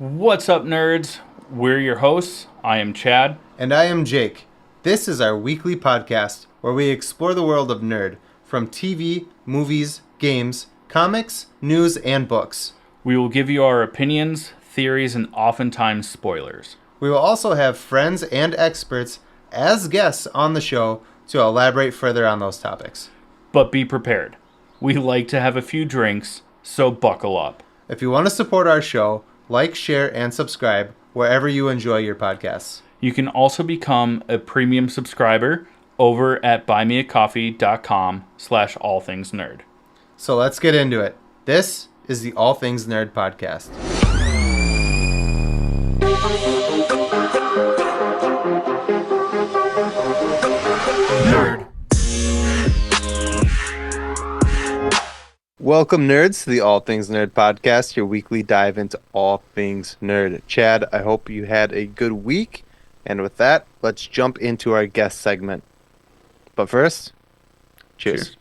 What's up, nerds? We're your hosts. I am Chad. And I am Jake. This is our weekly podcast where we explore the world of nerd from TV, movies, games, comics, news, and books. We will give you our opinions, theories, and oftentimes spoilers. We will also have friends and experts as guests on the show to elaborate further on those topics. But be prepared. We like to have a few drinks, so buckle up. If you want to support our show, like, share, and subscribe wherever you enjoy your podcasts. You can also become a premium subscriber over at buymeacoffee.com/allthingsnerd. So let's get into it. This is the All Things Nerd podcast. Nerd. Welcome, nerds, to the All Things Nerd podcast, your weekly dive into all things nerd. Chad, I hope you had a good week. And with that, let's jump into our guest segment. But first, cheers.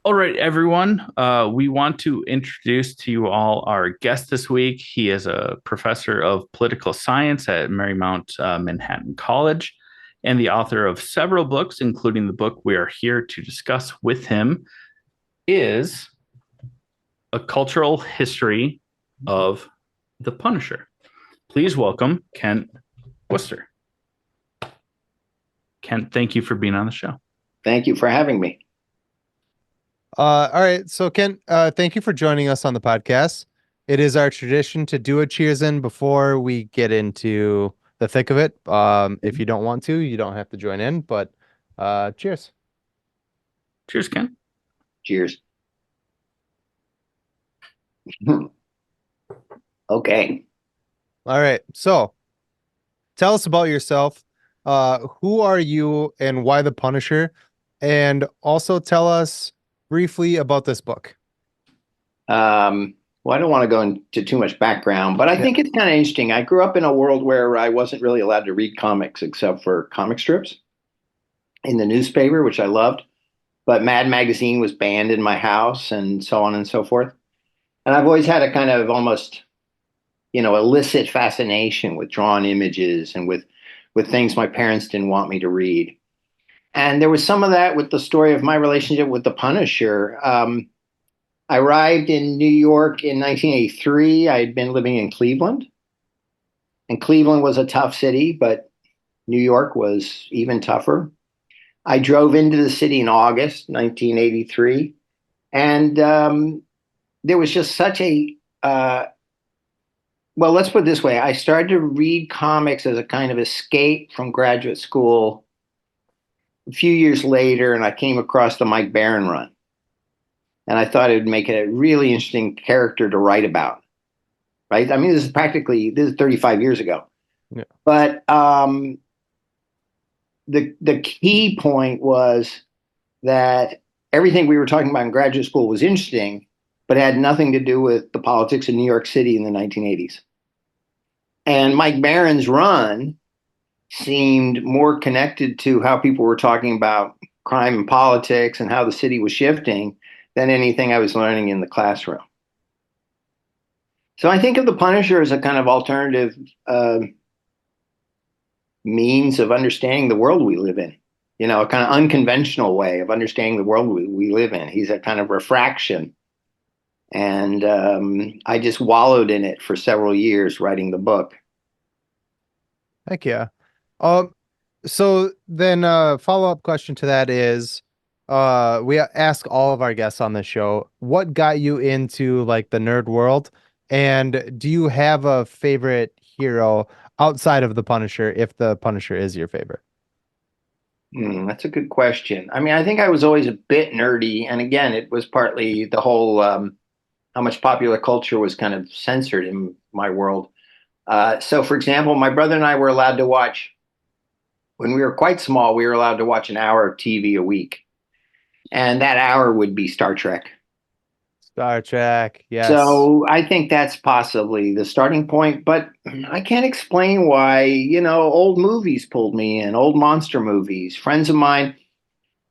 All right, everyone. We want to introduce to you all our guest this week. He is a professor of political science at Marymount Manhattan College and the author of several books, including the book we are here to discuss with him, is A Cultural History of the Punisher. Please welcome Kent Worcester. Kent, thank you for being on the show. Thank you for having me. All right. So, Kent, thank you for joining us on the podcast. It is our tradition to do a cheers in before we get into the thick of it. If you don't want to, you don't have to join in, but cheers. Cheers, Kent. Cheers. Okay. All right. So, tell us about yourself. Who are you and why the Punisher? And also tell us briefly about this book. Well, I don't want to go into too much background, but I think it's kind of interesting. I grew up in a world where I wasn't really allowed to read comics except for comic strips in the newspaper, which I loved. But Mad Magazine was banned in my house and so on and so forth. And I've always had a kind of almost, illicit fascination with drawn images and with things my parents didn't want me to read. And there was some of that with the story of my relationship with the Punisher. I arrived in New York in 1983. I had been living in Cleveland. And Cleveland was a tough city, but New York was even tougher. I drove into the city in August 1983. And there was just such a, let's put it this way. I started to read comics as a kind of escape from graduate school a few years later, and I came across the Mike Baron run. And I thought it would make it a really interesting character to write about, right? I mean, this is 35 years ago. Yeah. But the key point was that everything we were talking about in graduate school was interesting, but it had nothing to do with the politics of New York City in the 1980s. And Mike Baron's run seemed more connected to how people were talking about crime and politics and how the city was shifting than anything I was learning in the classroom. So I think of the Punisher as a kind of alternative means of understanding the world we live in, a kind of unconventional way of understanding the world we live in. He's a kind of refraction. And I just wallowed in it for several years writing the book. Heck yeah. So then follow-up question to that is, we ask all of our guests on the show, what got you into like the nerd world? And do you have a favorite hero outside of the Punisher, if the Punisher is your favorite? That's a good question. I mean, I think I was always a bit nerdy. And again, it was partly the whole how much popular culture was kind of censored in my world. So, for example, my brother and I were allowed to watch, when we were quite small, we were allowed to watch an hour of TV a week. And that hour would be Star Trek. Star Trek, yes. So I think that's possibly the starting point. But I can't explain why, old movies pulled me in, old monster movies. Friends of mine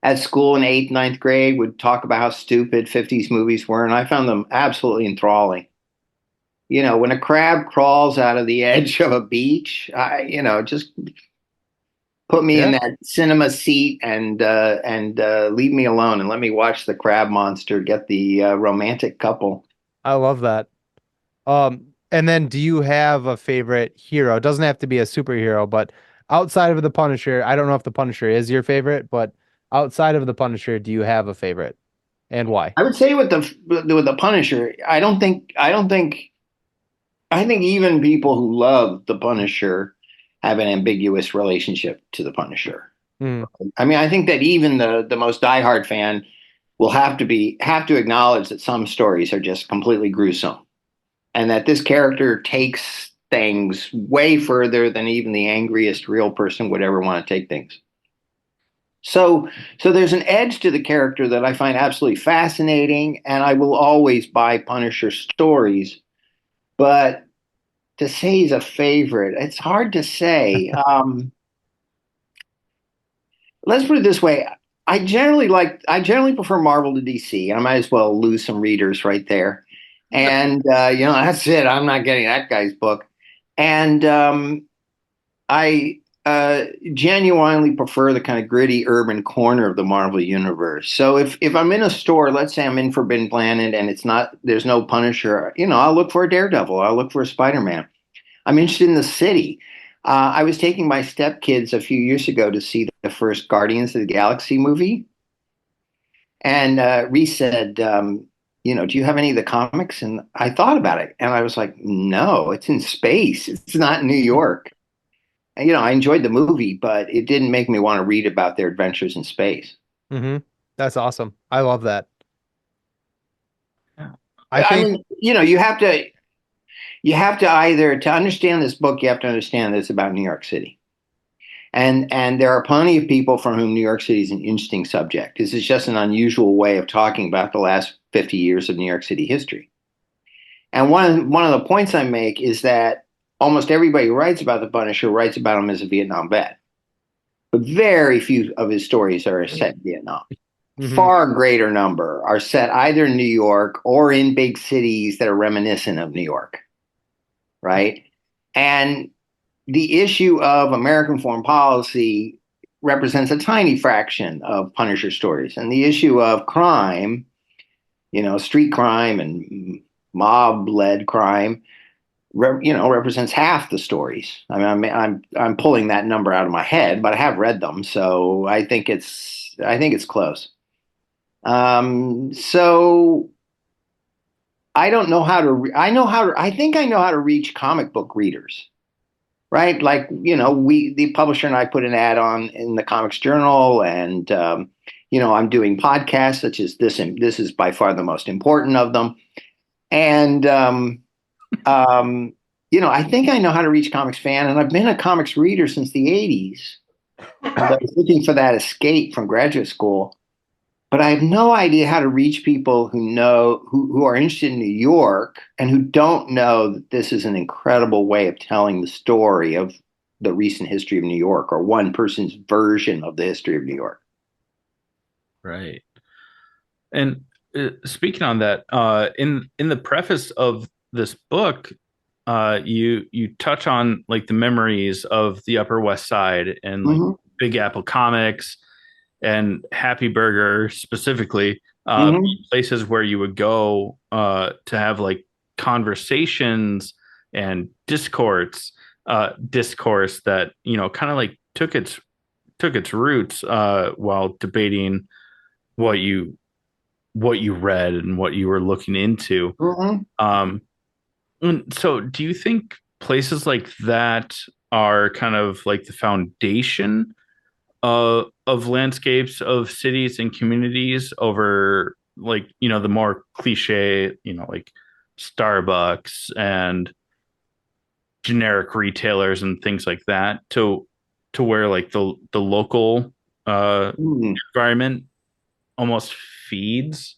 at school in eighth, ninth grade would talk about how stupid 50s movies were, and I found them absolutely enthralling. When a crab crawls out of the edge of a beach, just put me in Yeah, that cinema seat and leave me alone and let me watch the crab monster get the romantic couple. I love that. And then do you have a favorite hero? It doesn't have to be a superhero, but outside of the Punisher, I don't know if the Punisher is your favorite, but outside of the Punisher, do you have a favorite and why? I would say with the Punisher, I think even people who love the Punisher have an ambiguous relationship to the Punisher. Mm, I mean, I think that even the most diehard fan will have to acknowledge that some stories are just completely gruesome, and that this character takes things way further than even the angriest real person would ever want to take things. So, so there's an edge to the character that I find absolutely fascinating, and I will always buy Punisher stories. But to say he's a favorite, it's hard to say. Let's put it this way. I generally prefer Marvel to DC. I might as well lose some readers right there. And that's it. I'm not getting that guy's book. And I genuinely prefer the kind of gritty urban corner of the Marvel universe. So if I'm in a store, let's say I'm in Forbidden Planet and there's no Punisher, I'll look for a Daredevil. I'll look for a Spider-Man. I'm interested in the city. I was taking my stepkids a few years ago to see the first Guardians of the Galaxy movie, and Reese said, "Do you have any of the comics?" And I thought about it, and I was like, "No, it's in space. It's not in New York." And, I enjoyed the movie, but it didn't make me want to read about their adventures in space. hmm That's awesome. I love that. Yeah. I I think, mean, you have to either to understand this book, you have to understand that it's about New York City. And there are plenty of people for whom New York City is an interesting subject. This is just an unusual way of talking about the last 50 years of New York City history. And one of the points I make is that almost everybody who writes about the Punisher writes about him as a Vietnam vet. But very few of his stories are set in Vietnam. mhm. Far greater number are set either in New York or in big cities that are reminiscent of New York, right? And the issue of American foreign policy represents a tiny fraction of Punisher stories. And the issue of crime, street crime and mob led crime, represents half the stories. I mean, I'm pulling that number out of my head, but I have read them, so I think it's close. So I don't know how to. I know how to. I think I know how to reach comic book readers, right? Like, the publisher and I put an ad on in the Comics Journal, and I'm doing podcasts such as this, and this is by far the most important of them. And I think I know how to reach comics fan, and I've been a comics reader since the '80s. And I was looking for that escape from graduate school, but I have no idea how to reach people who are interested in New York and who don't know that this is an incredible way of telling the story of the recent history of New York, or one person's version of the history of New York. Right. And speaking on that, in the preface of this book, you touch on like the memories of the Upper West Side and like Hmm. Big Apple Comics and Happy Burger specifically, Hmm. places where you would go to have like conversations and discourse that kind of like took its roots while debating what you read and what you were looking into. Hmm. Um, and so, do you think places like that are kind of like the foundation of landscapes of cities and communities over like the more cliche like Starbucks and generic retailers and things like that to where like the local Hmm. environment almost feeds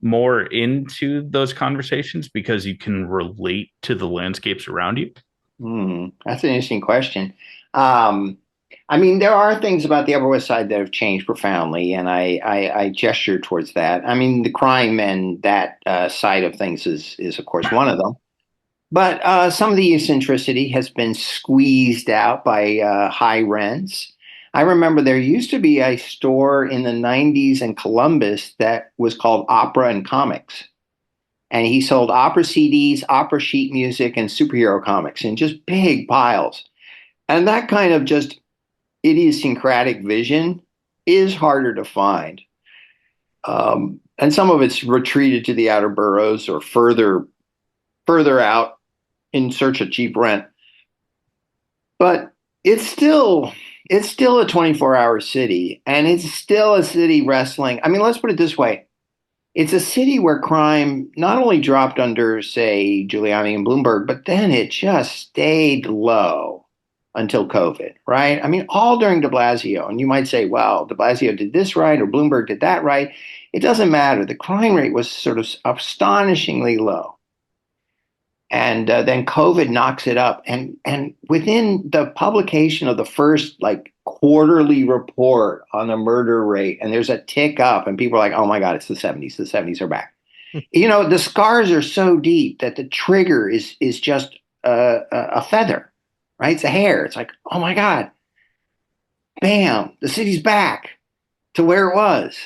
more into those conversations because you can relate to the landscapes around you? That's an interesting question. Um, I mean, there are things about the Upper West Side that have changed profoundly, and I gesture towards that. I mean, the crime and that side of things is of course one of them. But some of the eccentricity has been squeezed out by high rents. I remember there used to be a store in the 90s in Columbus that was called Opera and Comics. And he sold opera CDs, opera sheet music, and superhero comics in just big piles. And that kind of just idiosyncratic vision is harder to find. And some of it's retreated to the outer boroughs or further out in search of cheap rent. But it's still a 24-hour city, and it's still a city wrestling. I mean, let's put it this way. It's a city where crime not only dropped under, say, Giuliani and Bloomberg, but then it just stayed low until COVID, right? I mean, all during de Blasio. And you might say, well, de Blasio did this right or Bloomberg did that right. It doesn't matter. The crime rate was sort of astonishingly low. And then COVID knocks it up. And within the publication of the first like quarterly report on the murder rate, and there's a tick up, and people are like, "Oh my God, it's the '70s. The '70s are back." You know, the scars are so deep that the trigger is just a feather, right? It's a hair. It's like, "Oh my God, bam, the city's back to where it was."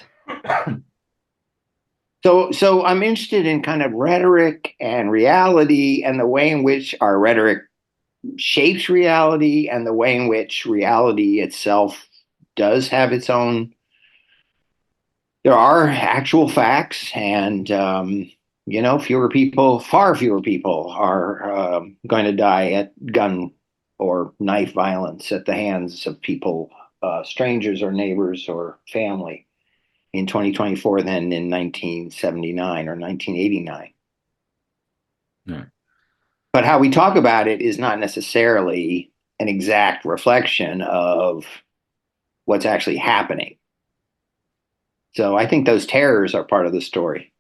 So I'm interested in kind of rhetoric and reality and the way in which our rhetoric shapes reality and the way in which reality itself does have its own. There are actual facts, and far fewer people are going to die at gun or knife violence at the hands of people, strangers or neighbors or family, in 2024 than in 1979 or 1989. Yeah. But how we talk about it is not necessarily an exact reflection of what's actually happening. So I think those terrors are part of the story.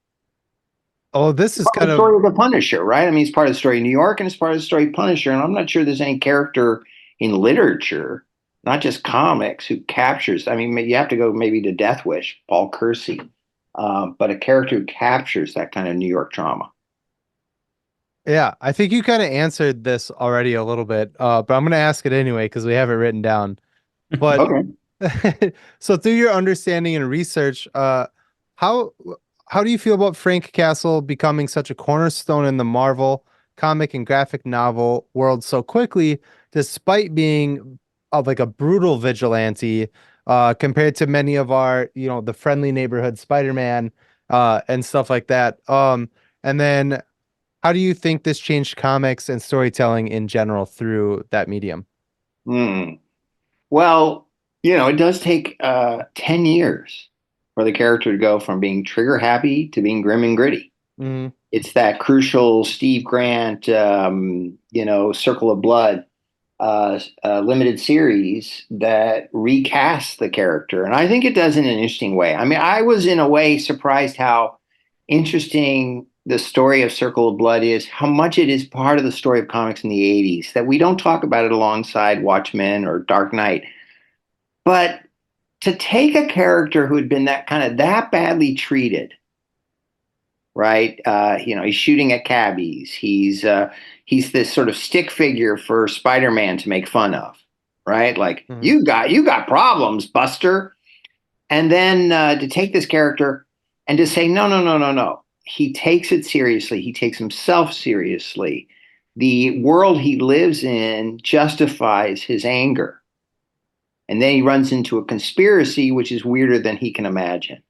Oh, this is kind The of story of the Punisher, right? I mean, it's part of the story of New York and it's part of the story of Punisher. And I'm not sure there's any character in literature, not just comics, who captures. I mean, you have to go maybe to Death Wish, Paul Kersey, but a character who captures that kind of New York trauma. Yeah, I think you kind of answered this already a little bit, but I'm going to ask it anyway because we have it written down. But Okay. so through your understanding and research, how how do you feel about Frank Castle becoming such a cornerstone in the Marvel comic and graphic novel world so quickly, despite being of like a brutal vigilante, compared to many of our, the friendly neighborhood Spider-Man, and stuff like that. And then how do you think this changed comics and storytelling in general through that medium? Hmm. Well, it does take 10 years for the character to go from being trigger happy to being grim and gritty. Mm, It's that crucial Steve Grant, Circle of Blood limited series that recasts the character. And I think it does in an interesting way. I mean, I was in a way surprised how interesting the story of Circle of Blood is, how much it is part of the story of comics in the 80s, that we don't talk about it alongside Watchmen or Dark Knight. But to take a character who had been that badly treated, right? He's shooting at cabbies. He's this sort of stick figure for Spider-Man to make fun of, right? Like mhm. you got problems, Buster. And then to take this character and to say no, no, no, no, no. He takes it seriously. He takes himself seriously. The world he lives in justifies his anger. And then he runs into a conspiracy, which is weirder than he can imagine.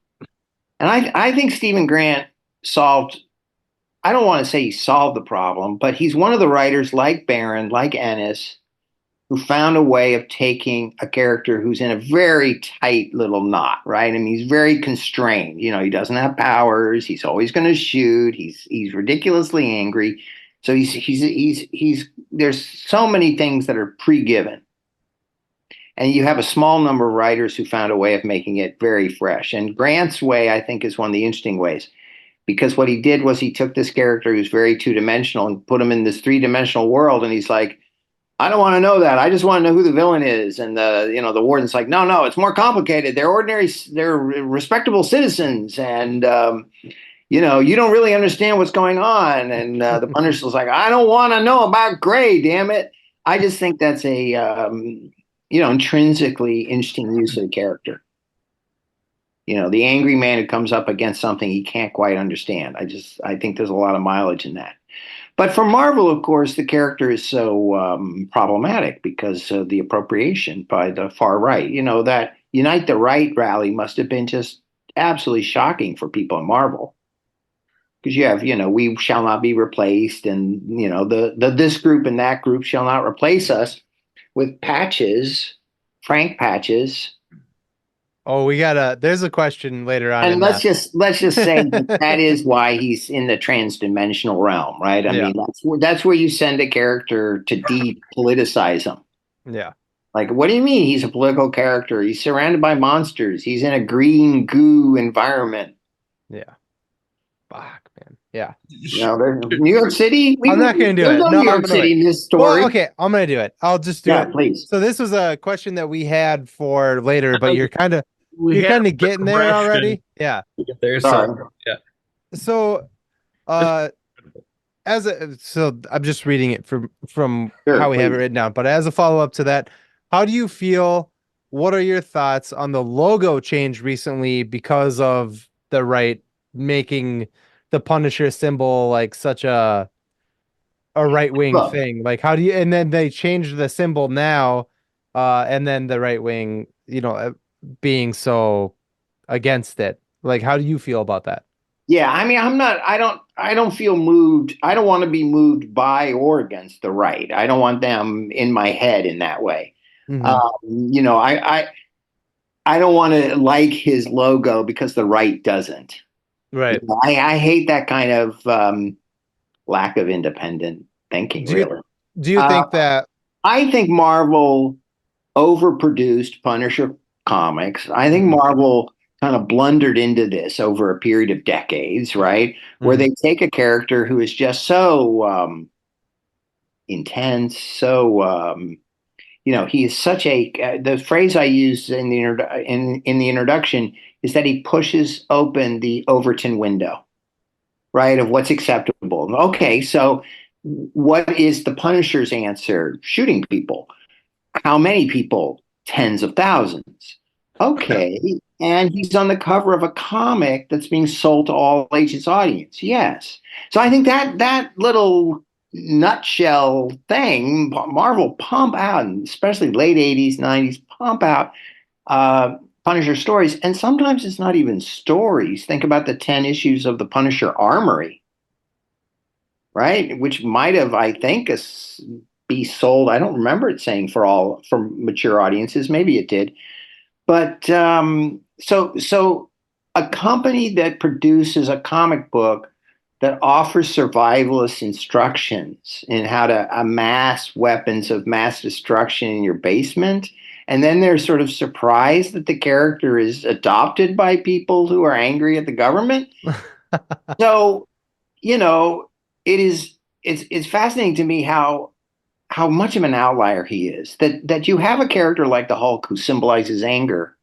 And I think Stephen Grant solved, I don't want to say he solved the problem, but he's one of the writers like Barron, like Ennis, who found a way of taking a character who's in a very tight little knot, right? I mean, he's very constrained. He doesn't have powers. He's always going to shoot. He's ridiculously angry. So he's there's so many things that are pre-given. And you have a small number of writers who found a way of making it very fresh. And Grant's way, I think, is one of the interesting ways. Because what he did was he took this character who's very two-dimensional and put him in this three-dimensional world. And he's like, I don't want to know that. I just want to know who the villain is. And the warden's like, no, no, it's more complicated. They're respectable citizens, and you don't really understand what's going on. And the Punisher's like, I don't want to know about Gray, damn it. I just think that's a intrinsically interesting use of the character. The angry man who comes up against something he can't quite understand. I think there's a lot of mileage in that. But for Marvel, of course, the character is so problematic because of the appropriation by the far right. That Unite the Right rally must have been just absolutely shocking for people in Marvel. Because you have, we shall not be replaced, and the this group and that group shall not replace us with Patches, Frank Patches. Oh, there's a question later on And in let's just say that is why he's in the transdimensional realm, right? I Yeah. mean, that's where you send a character to depoliticize him. Yeah. Like, what do you mean he's a political character? He's surrounded by monsters. He's in a green goo environment. Yeah. Fuck, man. Yeah. New York City. I'm not going to do There's it. no No, New I'm York going to City wait. in this story. Well, okay, I'm going to do it. I'll just do it. Please. So this was a question that we had for later, but you're kind of getting there already. Yeah. There, Sorry. so yeah. So, so I'm just reading it from Sure, how we have it please. written down. But as a follow up to that, how do you feel? What are your thoughts on the logo change recently because of the right making the Punisher symbol like such a right wing Look, thing? Like, how do you? And then they changed the symbol now, and then the right wing, being so against it. Like, how do you feel about that? yeah, I mean, I don't feel moved. I don't want to be moved by or against the right. I don't want them in my head in that way. Mhm. I don't want to like his logo because the right doesn't. Right. I hate that kind of lack of independent thinking, Do you really. do you Uh, think that? I think Marvel overproduced Punisher comics. I think Mhm. Marvel kind of blundered into this over a period of decades, right? Where Mhm. they take a character who is just so intense, so he is such a. The phrase I use in the introduction is that he pushes open the Overton window, right, of what's acceptable. Okay, so what is the Punisher's answer? Shooting people. How many people? Tens of thousands. Okay. And he's on the cover of a comic that's being sold to all ages audience. Yes. So I think that little nutshell thing, Marvel pump out, especially late 80s, 90s, pump out Punisher stories. And sometimes it's not even stories. Think about the 10 issues of the Punisher Armory, right? Which might have, I think, be sold. I don't remember it saying for mature audiences. Maybe it did, but so a company that produces a comic book that offers survivalist instructions in how to amass weapons of mass destruction in your basement. And then they're sort of surprised that the character is adopted by people who are angry at the government. So, you know, it's fascinating to me how much of an outlier he is. That you have a character like the Hulk who symbolizes anger,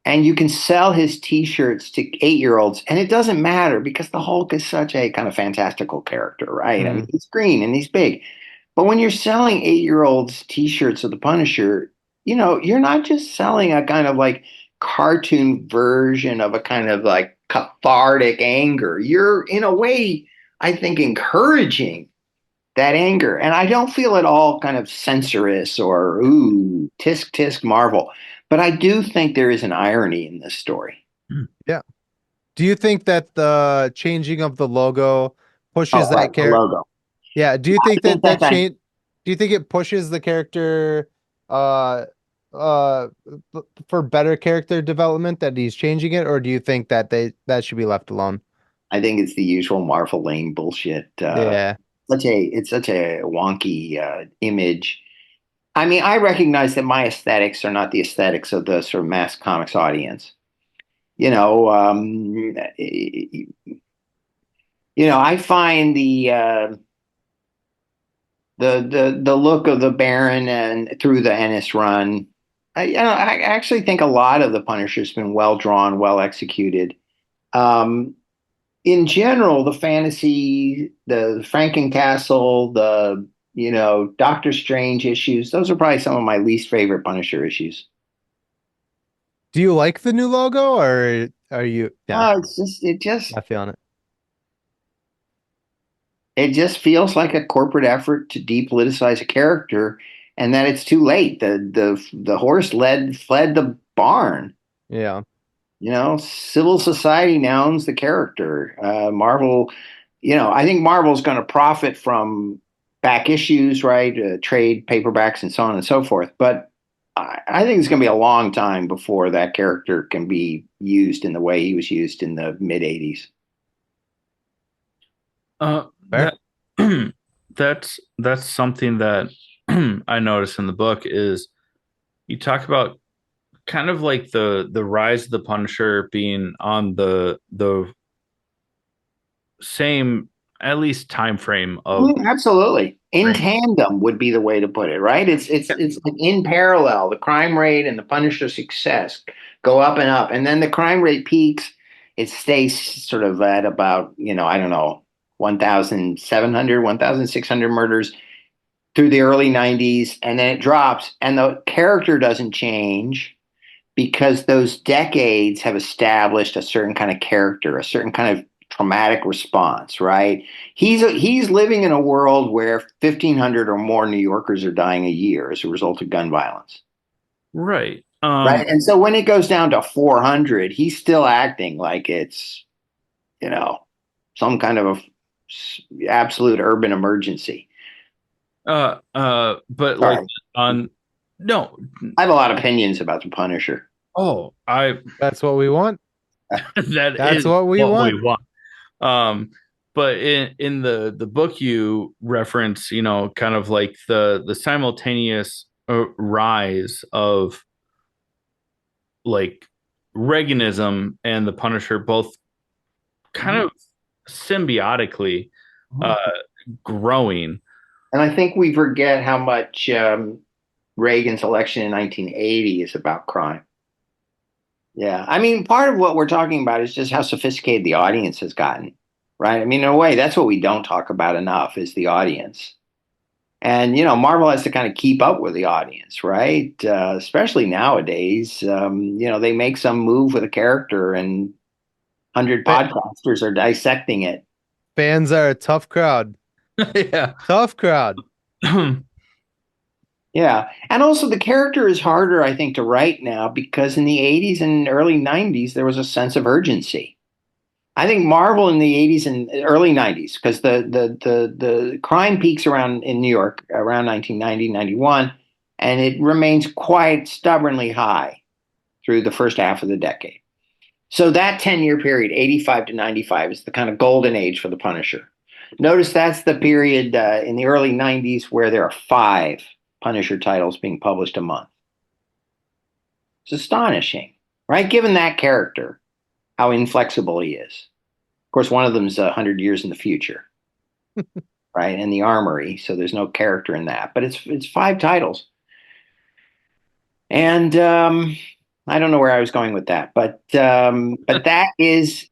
and you can sell his T-shirts to 8-year-olds, and it doesn't matter because the Hulk is such a kind of fantastical character, right? I mean, he's green and he's big, but when you're selling 8-year-olds T-shirts of the Punisher, you're not just selling a kind of like cartoon version of a kind of like cathartic anger. You're in a way, I think, encouraging that anger. And I don't feel at all kind of censorious or, ooh, tisk tisk Marvel. But I do think there is an irony in this story. Yeah. Do you think that the changing of the logo pushes Oh, right, that the character? logo. Yeah. Do you I think think that that's a, change? Do you think it pushes the character, uh, uh, for better character development that he's changing it, or do you think that that should be left alone? I think it's the usual Marvel Lane bullshit. Yeah. It's such a wonky image. I mean, I recognize that my aesthetics are not the aesthetics of the sort of mass comics audience. You know, I find the look of the Baron and through the Ennis run. I actually think a lot of the Punisher's been well drawn, well executed. Um, in general, the fantasy, the Frankencastle, the Doctor Strange issues, those are probably some of my least favorite Punisher issues. Do you like the new logo, or are you It's just not feeling it? it just feels like a corporate effort to depoliticize a character, and that it's too late. The horse led fled the barn. Yeah. Civil society now owns the character. Marvel, I think Marvel's going to profit from back issues, right? Trade paperbacks and so on and so forth. But I think it's going to be a long time before that character can be used in the way he was used in the mid 80s. Fair. That that's something that I noticed in the book is you talk about kind of like the rise of the Punisher being on the same at least time frame of Absolutely. In Right. tandem would be the way to put it, right? It's like in parallel. The crime rate and the Punisher success go up and up. And then the crime rate peaks. It stays sort of at about, I don't know, 1,700, 1,600 murders through the early 90s. And then it drops. And the character doesn't change because those decades have established a certain kind of character, a certain kind of traumatic response, right? He's living in a world where 1,500 or more New Yorkers are dying a year as a result of gun violence, right. right? And so when it goes down to 400, he's still acting like it's you know some kind of absolute urban emergency. But like Sorry, on no, I have a lot of opinions about the Punisher. oh, I That's what we want. that That's is what we what want. we want. Um, but in the book you reference, kind of like the simultaneous rise of like Reaganism and the Punisher both kind of symbiotically uh growing. And I think we forget how much Reagan's election in 1980 is about crime. Yeah. I mean, part of what we're talking about is just how sophisticated the audience has gotten, right? I mean, in a way, that's what we don't talk about enough is the audience. And, Marvel has to kind of keep up with the audience, right? Especially nowadays. They make some move with a character and 100 Fa- podcasters are dissecting it. Fans are a tough crowd. Yeah. Tough crowd. Yeah. And also the character is harder, I think, to write now because in the 80s and early 90s, there was a sense of urgency. I think Marvel in the 80s and early 90s, because the crime peaks around in New York around 1990, 91, and it remains quite stubbornly high through the first half of the decade. So that 10-year period, 85 to 95, is the kind of golden age for the Punisher. Notice that's the period in the early 90s where there are 5 Punisher titles being published a month. It's astonishing, right? Given that character, how inflexible he is. Of course, one of them is 100 years in the future, right? In the armory, so there's no character in that. But it's 5 titles. And I don't know where I was going with that, but that is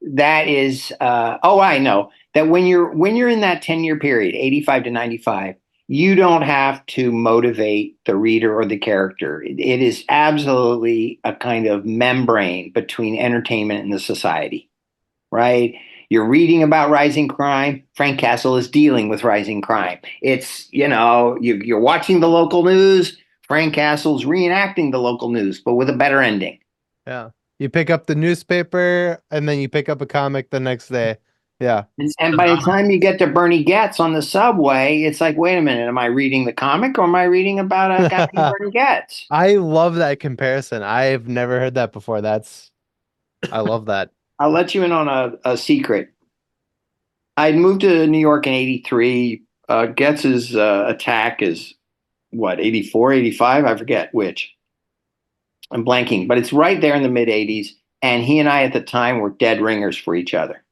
oh, I know that when you're in that 10-year period, 85 to 95, you don't have to motivate the reader or the character. It is absolutely a kind of membrane between entertainment and the society, right? You're reading about rising crime. Frank Castle is dealing with rising crime. It's, you're watching the local news. Frank Castle's reenacting the local news, but with a better ending. Yeah. You pick up the newspaper and then you pick up a comic the next day. Yeah. And by the time you get to Bernie Getz on the subway, it's like, wait a minute, am I reading the comic or am I reading about a guy named Bernie Getz? I love that comparison. I've never heard that before. I love that. I'll let you in on a secret. I moved to New York in 83. Getz's attack is what, 84, 85? I forget which. I'm blanking, but it's right there in the mid 80s. And he and I at the time were dead ringers for each other.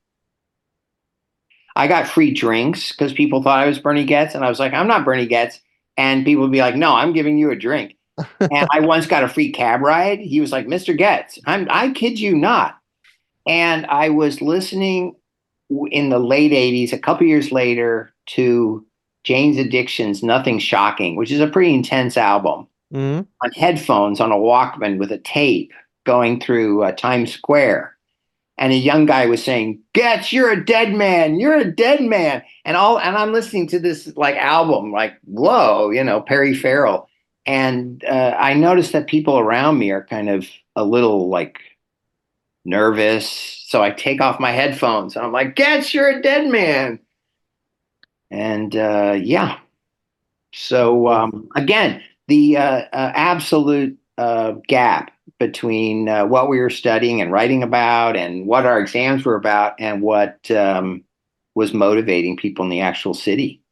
I got free drinks because people thought I was Bernie Getz, and I was like, I'm not Bernie Getz. And people would be like, no, I'm giving you a drink. And I once got a free cab ride. He was like, Mr. Getz, I kid you not. And I was listening in the late 80s, a couple years later, to Jane's Addiction's Nothing Shocking, which is a pretty intense album, on headphones on a Walkman with a tape going through Times Square. And a young guy was saying, Getz, you're a dead man. You're a dead man. And I'm listening to this like album, like, whoa, Perry Farrell. And I noticed that people around me are kind of a little like nervous. So I take off my headphones and I'm like, Getz, you're a dead man. And yeah. So again, the absolute gap between what we were studying and writing about and what our exams were about and what was motivating people in the actual city.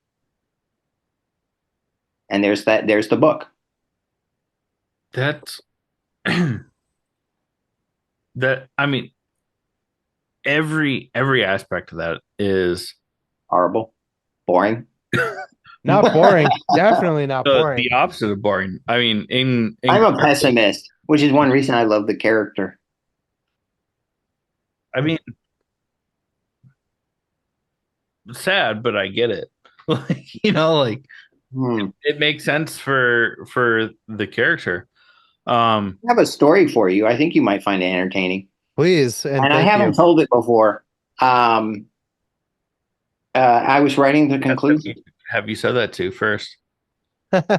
And there's the book. That's that. I mean, every aspect of that is horrible, boring. Not boring. Definitely not boring. The opposite of boring. I mean, I'm a pessimist, which is one reason I love the character. I mean, sad, but I get it. It makes sense for the character. I have a story for you. I think you might find it entertaining. Please, and I haven't told it before. I was writing the conclusion. Have you said that too first? Because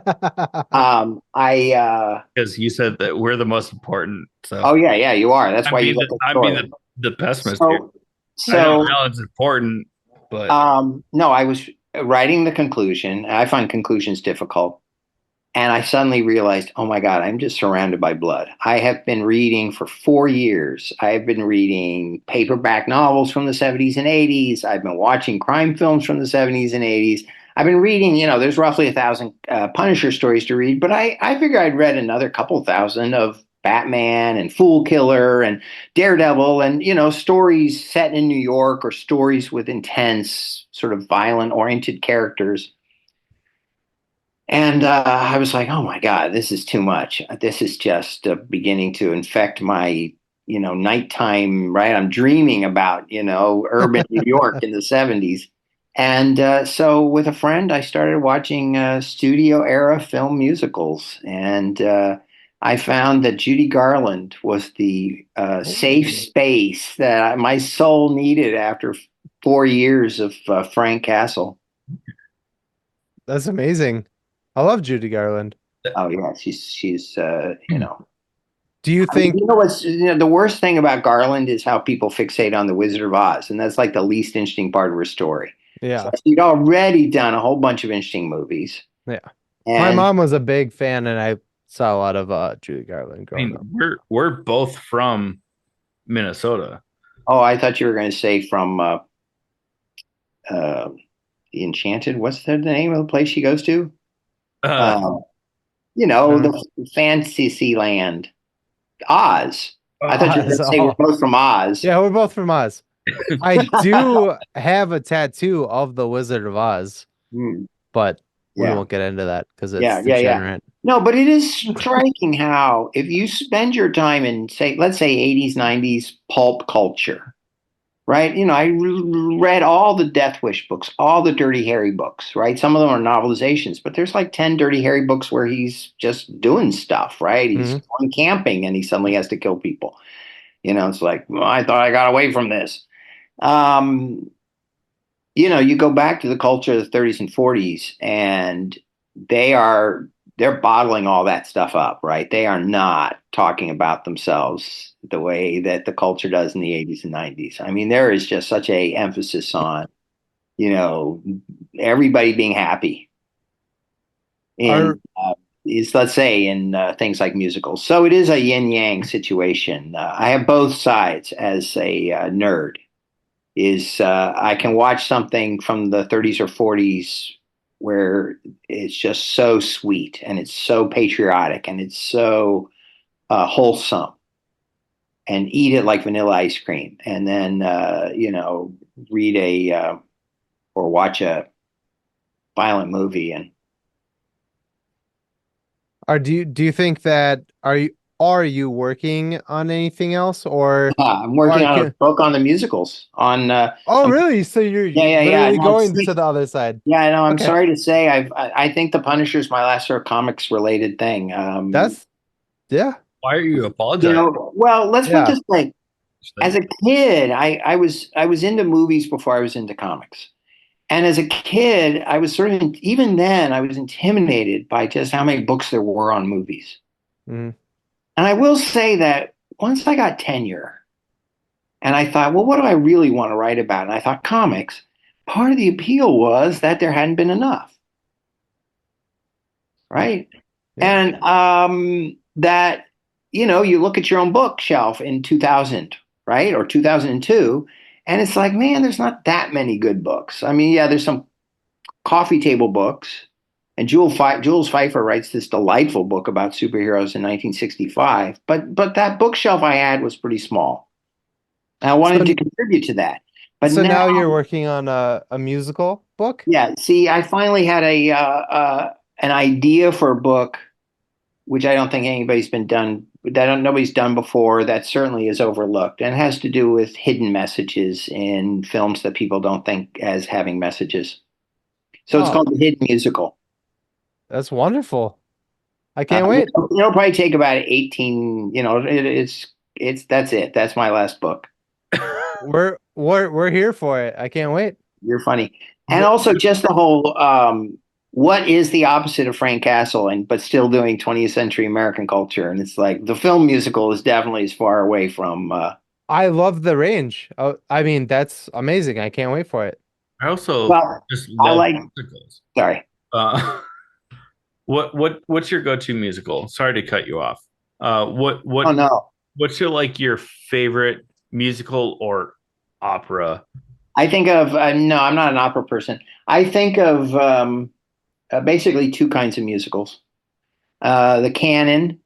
you said that we're the most important. So. Oh yeah, you are. That's why you got I'm being the pessimist here. So I know it's important, but no, I was writing the conclusion. I find conclusions difficult. And I suddenly realized, oh my God, I'm just surrounded by blood. I have been reading for 4 years. I have been reading paperback novels from the 70s and 80s. I've been watching crime films from the 70s and 80s. I've been reading, there's roughly 1,000 Punisher stories to read, but I figure I'd read another couple thousand of Batman and Fool Killer and Daredevil and, stories set in New York or stories with intense, sort of violent oriented characters. And I was like, oh my God, this is too much. This is just beginning to infect my, nighttime, right? I'm dreaming about, urban New York in the 70s. And so with a friend, I started watching studio era film musicals. And I found that Judy Garland was the safe space that my soul needed after 4 years of Frank Castle. That's amazing. I love Judy Garland. Oh yeah, she's Do you think what's the worst thing about Garland is how people fixate on the Wizard of Oz, and that's like the least interesting part of her story. Yeah, so she'd already done a whole bunch of interesting movies. Yeah, and my mom was a big fan, and I saw a lot of Judy Garland growing up. We're both from Minnesota. Oh, I thought you were going to say from Enchanted. What's the name of the place she goes to? The fantasy land, Oz. I thought you were going to say we're both from Oz. Yeah, we're both from Oz. I do have a tattoo of the Wizard of Oz, but we won't get into that because it's degenerate. No, but it is striking how if you spend your time in, let's say 80s, 90s pulp culture, right? I read all the Death Wish books, all the Dirty Harry books, right? Some of them are novelizations, but there's like 10 Dirty Harry books where he's just doing stuff, right? He's going camping and he suddenly has to kill people. It's like, well, I thought I got away from this. You go back to the culture of the 30s and 40s and they're bottling all that stuff up, right? They are not talking about themselves the way that the culture does in the 80s and 90s. I mean, there is just such a emphasis on, everybody being happy. Let's say in things like musicals. So it is a yin yang situation. I have both sides as a nerd. I can watch something from the 30s or 40s where it's just so sweet and it's so patriotic and it's so wholesome, and eat it like vanilla ice cream, and then read a or watch a violent movie. And Do you think that are you working on anything else I'm working on a can, book on the musicals. oh really? So you're Yeah, yeah, yeah. literally No, going to the other side. yeah, I know. I'm Okay. sorry to say, I think The Punisher is my last sort of comics related thing. That's yeah. Why are you apologizing? Well, let's put it Yeah. this way. As a kid, I was into movies before I was into comics. And as a kid, I was sort of, even then, I was intimidated by just how many books there were on movies. Mm. And I will say that once I got tenure and I thought, well, what do I really want to write about? And I thought comics. Part of the appeal was that there hadn't been enough, right? Yeah. And that, you look at your own bookshelf in 2000, right? Or 2002, and it's like, man, there's not that many good books. I mean, yeah, there's some coffee table books. And Jules Pfeiffer writes this delightful book about superheroes in 1965. But that bookshelf I had was pretty small. And I wanted to So contribute to that. But so now, now you're working on a musical book? yeah, see, I finally had an idea for a book, which I don't think nobody's done before. That certainly is overlooked, and has to do with hidden messages in films that people don't think as having messages. So it's Oh, called The Hidden Musical. that's wonderful. I can't wait. It'll probably take about 18, that's it. That's my last book. We're here for it. I can't wait. You're funny. And also just the whole what is the opposite of Frank Castle but still doing 20th century American culture? And it's like the film musical is definitely as far away from I love the range. Oh, I mean, that's amazing. I can't wait for it. I also well, just I love like musicals. sorry. Uh, what's your go-to musical? Sorry to cut you off. Oh no. What's your favorite musical or opera? I think of no, I'm not an opera person. I think of basically two kinds of musicals. The canon.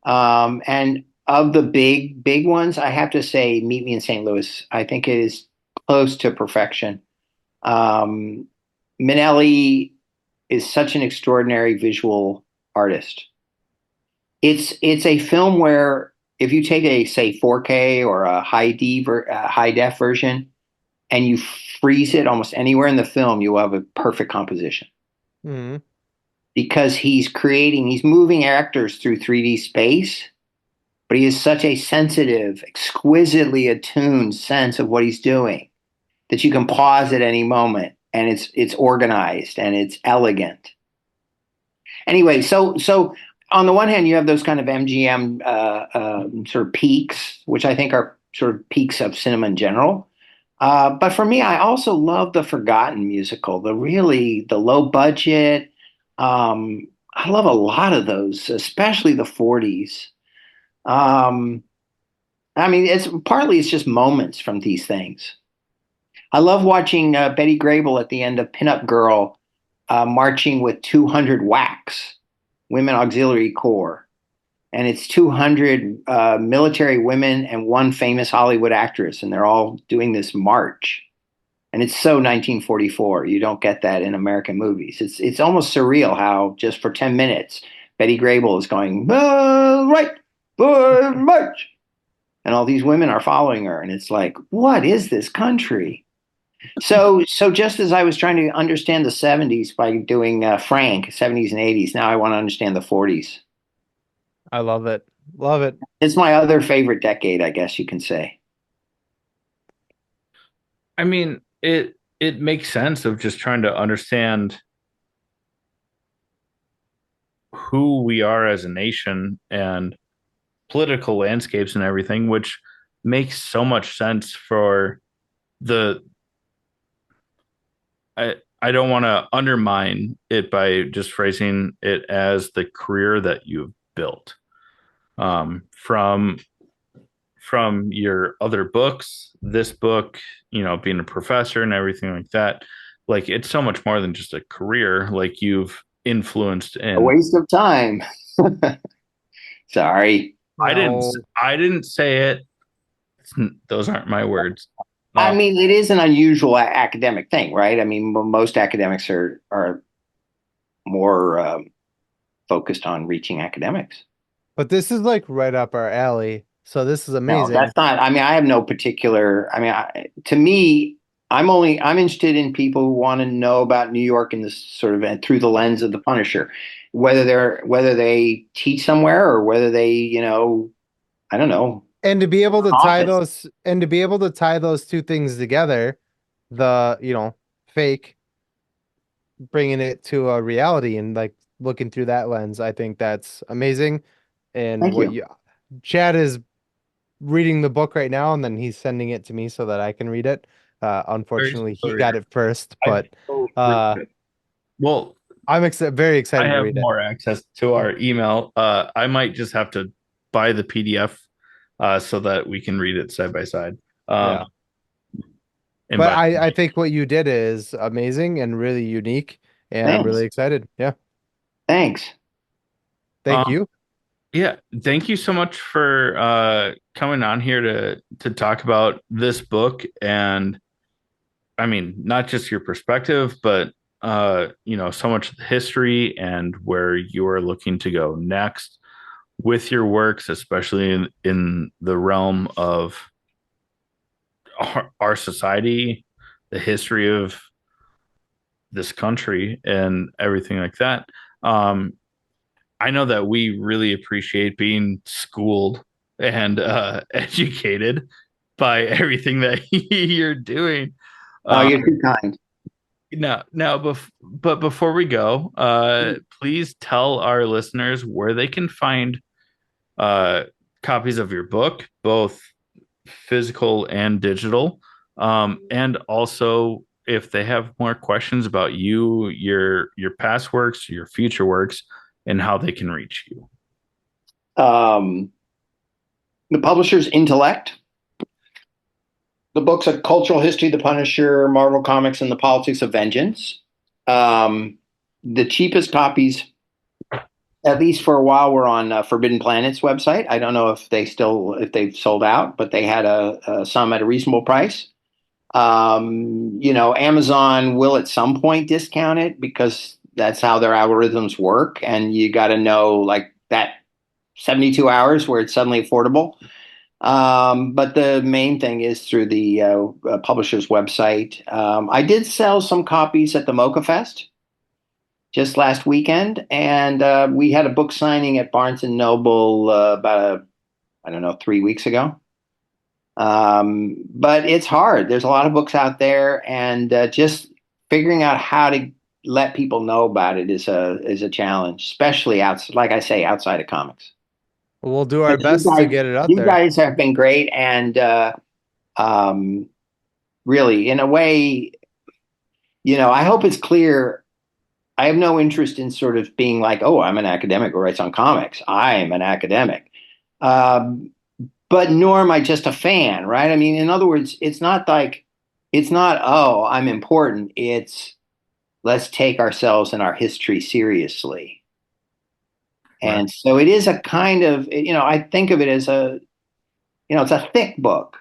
And of the big ones, I have to say Meet Me in St. Louis. I think it is close to perfection. Um, Minnelli is such an extraordinary visual artist. It's a film where if you take a say 4K or a high def version and you freeze it almost anywhere in the film, you will have a perfect composition Mhm. because he's moving actors through 3D space, but he has such a sensitive, exquisitely attuned sense of what he's doing that you can pause at any moment, and it's organized and it's elegant. Anyway, so on the one hand, you have those kind of MGM sort of peaks, which I think are sort of peaks of cinema in general. But for me, I also love the forgotten musical, the low budget. I love a lot of those, especially the 40s. Um, I mean, it's just moments from these things. I love watching Betty Grable at the end of Pinup Girl marching with 200 WACs, Women Auxiliary Corps. And it's 200 military women and one famous Hollywood actress, and they're all doing this march. And it's so 1944. You don't get that in American movies. It's almost surreal how just for 10 minutes, Betty Grable is going, right, march. And all these women are following her. And it's like, what is this country? So just as I was trying to understand the 70s by doing Frank, 70s and 80s, now I want to understand the 40s. I love it. Love it. It's my other favorite decade, I guess you can say. I mean, it makes sense of just trying to understand who we are as a nation and political landscapes and everything, which makes so much sense for the I don't want to undermine it by just phrasing it as the career that you've built from your other books, this book, being a professor and everything like that. Like it's so much more than just a career. Like you've influenced A in. waste of time. Sorry. I didn't. No. I didn't say it. Those aren't my words. I mean, it is an unusual academic thing, right? I mean, most academics are more focused on reaching academics. But this is like right up our alley. So this is No, amazing. that's not. I mean, I have no particular. I mean, to me, I'm interested in people who want to know about New York in this sort of through the lens of the Punisher, whether they teach somewhere or whether they, I don't know, And to be able to tie office. those and to be able to tie those two things together, the, fake, bringing it to a reality and like looking through that lens, I think that's amazing. And Thank you. Chad is reading the book right now, and then he's sending it to me so that I can read it. Very Unfortunately, he familiar. got it first, I but well, I'm very I excited to have read it. more access to our email. I might just have to buy the PDF so that we can read it side by side. Yeah. And But by I think what you did is amazing and really unique, and I'm Thanks. really excited. Yeah. Thanks. Thank um, you. yeah, thank you so much for coming on here to talk about this book. And I mean, not just your perspective, but so much of the history and where you are looking to go next with your works, especially in the realm of our society, the history of this country, and everything like that. I know that we really appreciate being schooled and educated by everything that you're doing. Oh, Uh, you're too kind. but before we go, please tell our listeners where they can find uh, copies of your book, both physical and digital. And also, if they have more questions about you, your past works, your future works, and how they can reach you. Um, the publisher's Intellect. The book's a cultural history, The Punisher, Marvel Comics, and the Politics of Vengeance. The cheapest copies, at least for a while, were on Forbidden Planet's website. I don't know if they've sold out, but they had some at a reasonable price. Amazon will at some point discount it because that's how their algorithms work, and you got to know like that 72 hours where it's suddenly affordable. But the main thing is through the publisher's website. I did sell some copies at the Mocha Fest just last weekend, and we had a book signing at Barnes and Noble I don't know, 3 weeks ago. But it's hard. There's a lot of books out there, and just figuring out how to let people know about it is a challenge, especially like I say, outside of comics. We'll do our But you best to guys, get it out you there. guys have been great, and um, really, in a way, I hope it's clear. I have no interest in sort of being like, oh, I'm an academic who writes on comics. I am an academic. Um, but nor am I just a fan, right? I mean, in other words, it's not, oh, I'm important. It's let's take ourselves and our history seriously. Right. And so it is a kind of, I think of it as it's a thick book,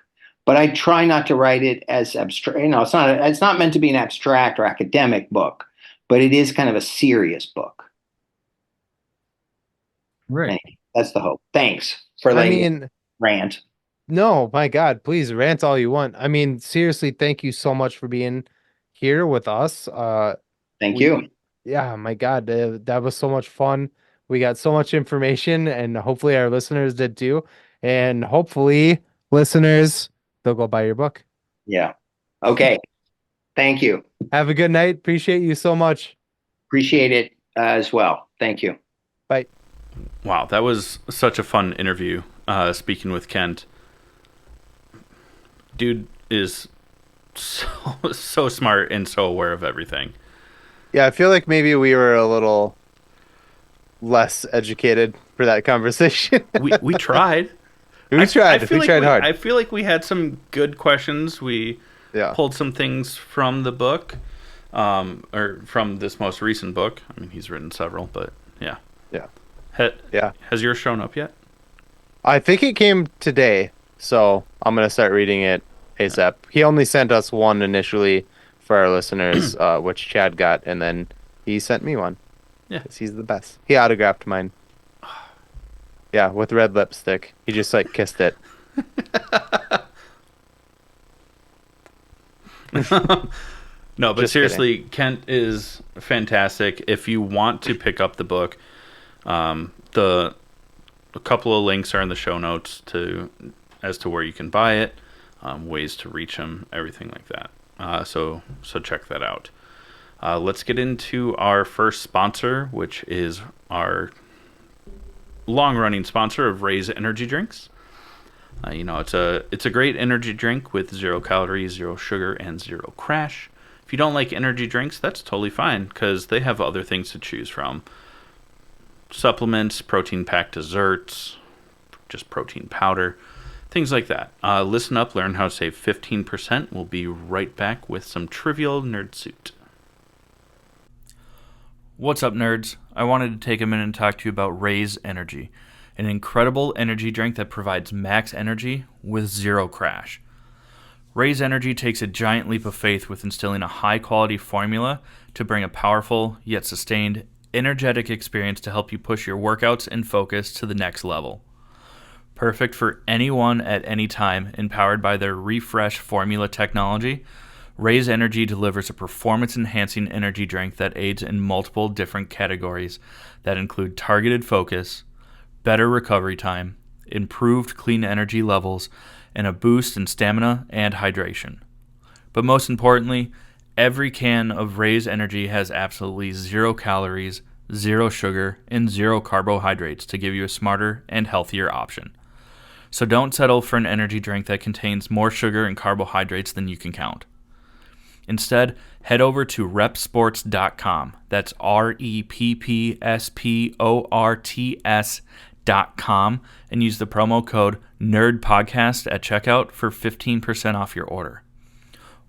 but I try not to write it as abstract. It's not meant to be an abstract or academic book, but it is kind of a serious book. Right. Anyway, that's the hope. Thanks for I letting me mean, rant. no, my God, please rant all you want. I mean, seriously, thank you so much for being here with us. Thank We, you. yeah, my God, that was so much fun. We got so much information, and hopefully our listeners did too. And hopefully, listeners, they'll go buy your book. Yeah. Okay. Thank you. Have a good night. Appreciate you so much. Appreciate it as well. Thank you. Bye. Wow, that was such a fun interview. Speaking with Kent, dude is so smart and so aware of everything. Yeah, I feel like maybe we were a little less educated for that conversation. We tried. We tried. I feel We like tried hard. I feel like we had some good questions. We Yeah. pulled some things from the book, or from this most recent book. I mean, he's written several, but yeah. Yeah. Yeah. Has yours shown up yet? I think it came today, so I'm gonna start reading it ASAP. He only sent us one initially for our listeners, which Chad got, and then he sent me one. Yeah. 'Cause he's the best. He autographed mine. Yeah, with red lipstick. He just like kissed it. No, but Just seriously, Kent is fantastic. If you want to pick up the book, a couple of links are in the show notes as to where you can buy it, ways to reach him, everything like that. So check that out. Let's get into our first sponsor, which is our long-running sponsor of Raise Energy Drinks. It's a great energy drink with 0 calories, 0 sugar, and 0 crash. If you don't like energy drinks, that's totally fine because they have other things to choose from. Supplements, protein-packed desserts, just protein powder, things like that. Listen up, learn how to save 15%. We'll be right back with some trivial nerd suit. What's up, nerds? I wanted to take a minute and talk to you about Raise Energy, an incredible energy drink that provides max energy with 0 crash. Raise Energy takes a giant leap of faith with instilling a high-quality formula to bring a powerful, yet sustained, energetic experience to help you push your workouts and focus to the next level. Perfect for anyone at any time, empowered by their refresh formula technology, Raise Energy delivers a performance-enhancing energy drink that aids in multiple different categories that include targeted focus, better recovery time, improved clean energy levels, and a boost in stamina and hydration. But most importantly, every can of Raise Energy has absolutely 0 calories, 0 sugar, and 0 carbohydrates to give you a smarter and healthier option. So don't settle for an energy drink that contains more sugar and carbohydrates than you can count. Instead, head over to repsports.com. That's REPPSPORTS.com and use the promo code NERDPODCAST at checkout for 15% off your order.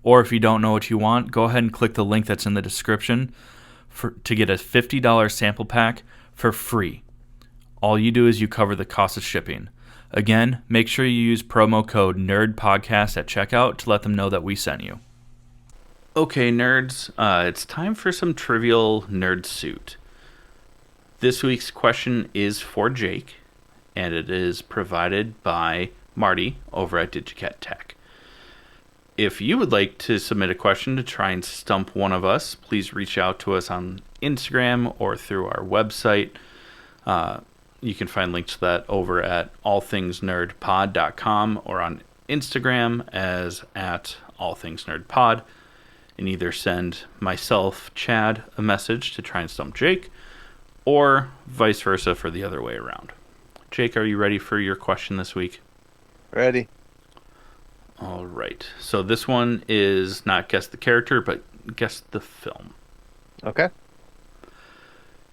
Or if you don't know what you want, go ahead and click the link that's in the description to get a $50 sample pack for free. All you do is you cover the cost of shipping. Again, make sure you use promo code NERDPODCAST at checkout to let them know that we sent you. Okay, nerds, it's time for some trivial nerd suit. This week's question is for Jake, and it is provided by Marty over at DigiCat Tech. If you would like to submit a question to try and stump one of us, please reach out to us on Instagram or through our website. You can find links to that over at allthingsnerdpod.com or on Instagram as at allthingsnerdpod. And either send myself, Chad, a message to try and stump Jake, or vice versa for the other way around. Jake, are you ready for your question this week? Ready. All right. So this one is not guess the character, but guess the film. Okay.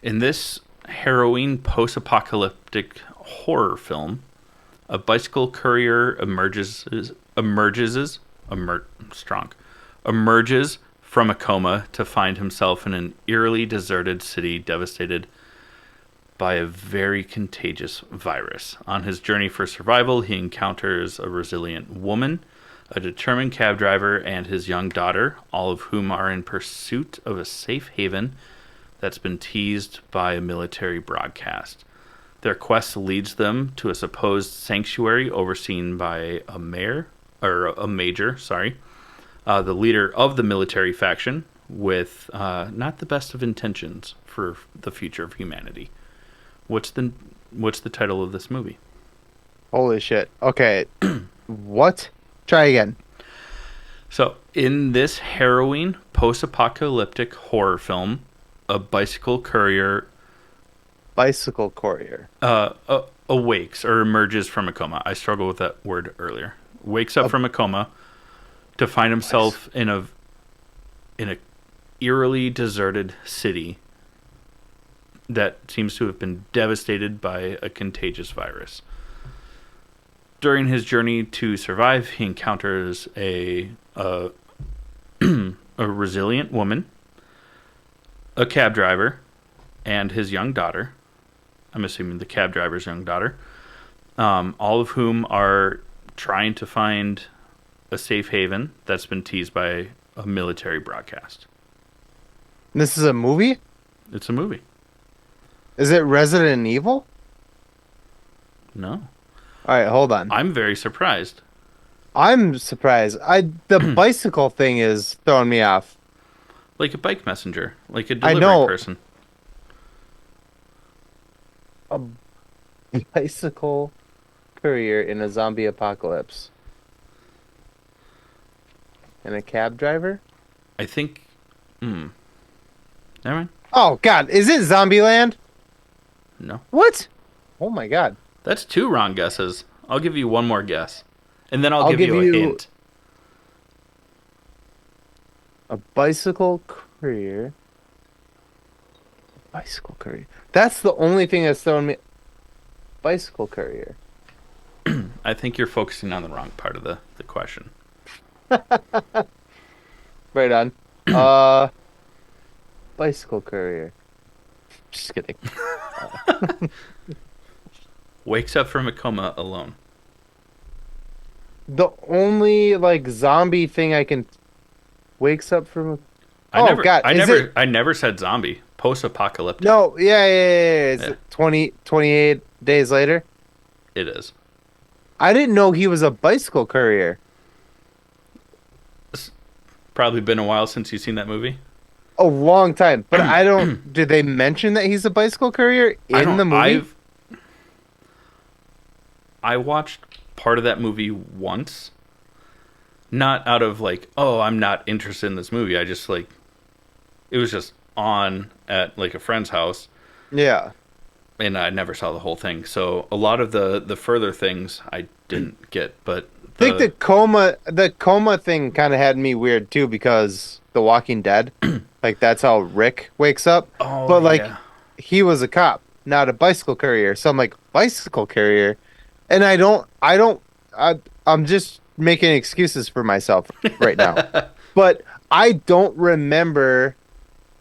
In this harrowing post-apocalyptic horror film, a bicycle courier emerges from a coma to find himself in an eerily deserted city devastated by a very contagious virus. On his journey for survival, he encounters a resilient woman, a determined cab driver, and his young daughter, all of whom are in pursuit of a safe haven that's been teased by a military broadcast. Their quest leads them to a supposed sanctuary overseen by a major, the leader of the military faction, with not the best of intentions for the future of humanity. What's the title of this movie? Holy shit. Okay. What? Try again. So, in this harrowing post-apocalyptic horror film, a bicycle courier awakes or emerges from a coma. I struggled with that word earlier. Wakes up from a coma to find himself in a eerily deserted city that seems to have been devastated by a contagious virus. During his journey to survive, he encounters a resilient woman, a cab driver, and his young daughter. I'm assuming the cab driver's young daughter. All of whom are trying to find a safe haven that's been teased by a military broadcast. This is a movie? It's a movie. Is it Resident Evil? No. All right, hold on. I'm very surprised. I'm surprised. The bicycle thing is throwing me off. Like a bike messenger, like a I delivery know. person. A bicycle courier in a zombie apocalypse. And a cab driver? I think. Never mind. Oh, God. Is it Zombieland? No. What? Oh, my God. That's 2 wrong guesses. I'll give you one more guess. And then I'll give you a hint. A bicycle courier. Bicycle courier. That's the only thing that's throwing me. Bicycle courier. I think you're focusing on the wrong part of the question. Right on. Bicycle courier. Just kidding. Wakes up from a coma alone. The only like zombie thing I can wakes up from. God! I never said zombie. Post-apocalyptic. No, yeah. Is it 28 days later? It is. I didn't know he was a bicycle courier. It's probably been a while since you've seen that movie. A long time, but I don't. Did they mention that he's a bicycle courier in the movie? I watched part of that movie once. Not out of like, oh, I'm not interested in this movie. I just like, it was just on at like a friend's house. Yeah. And I never saw the whole thing. So a lot of the further things I didn't get, but I think the coma thing kind of had me weird too, because The Walking Dead, like that's how Rick wakes up. Oh, but like yeah. he was a cop, not a bicycle courier. So I'm like, bicycle courier, and I'm just making excuses for myself right now. But I don't remember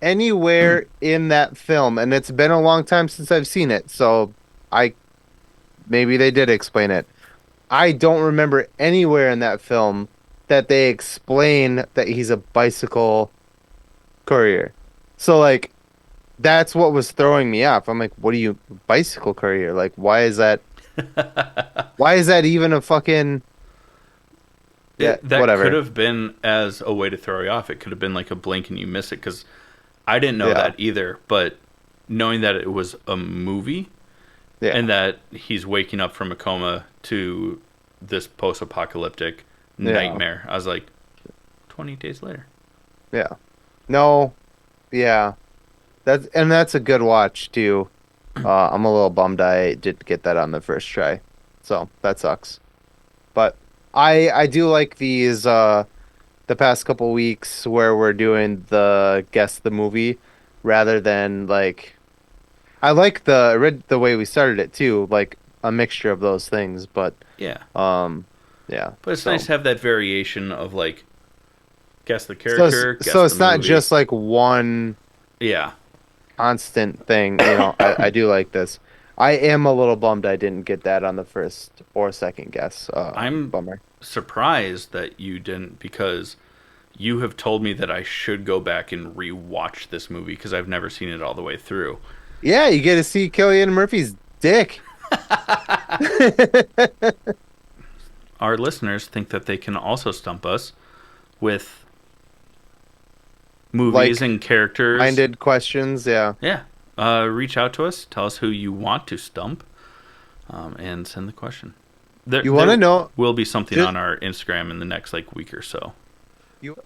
anywhere in that film, and it's been a long time since I've seen it, so maybe they did explain it. I don't remember anywhere in that film that they explain that he's a bicycle courier. So like that's what was throwing me off. I'm like, what are you, bicycle courier? Like why is that even a fucking that whatever. Could have been as a way to throw you off. It could have been like a blink and you miss it, because I didn't know that either. But knowing that it was a movie and that he's waking up from a coma to this post-apocalyptic nightmare, I was like, 20 days later. Yeah. No. Yeah. That's a good watch too. I'm a little bummed I didn't get that on the first try. So that sucks. But I do like these the past couple weeks where we're doing the guess the movie rather than like, I like the way we started it too, like a mixture of those things, but yeah. But it's nice to have that variation of like guess the character, so it's not just like one constant thing, you know. I do like this. I am a little bummed I didn't get that on the first or second guess. I'm bummer. Surprised that you didn't, because you have told me that I should go back and rewatch this movie because I've never seen it all the way through. Yeah, you get to see Cillian Murphy's dick. Our listeners think that they can also stump us with movies and characters. Minded questions, yeah. Yeah. Reach out to us. Tell us who you want to stump, and send the question. You want to know? Will be something on our Instagram in the next week or so.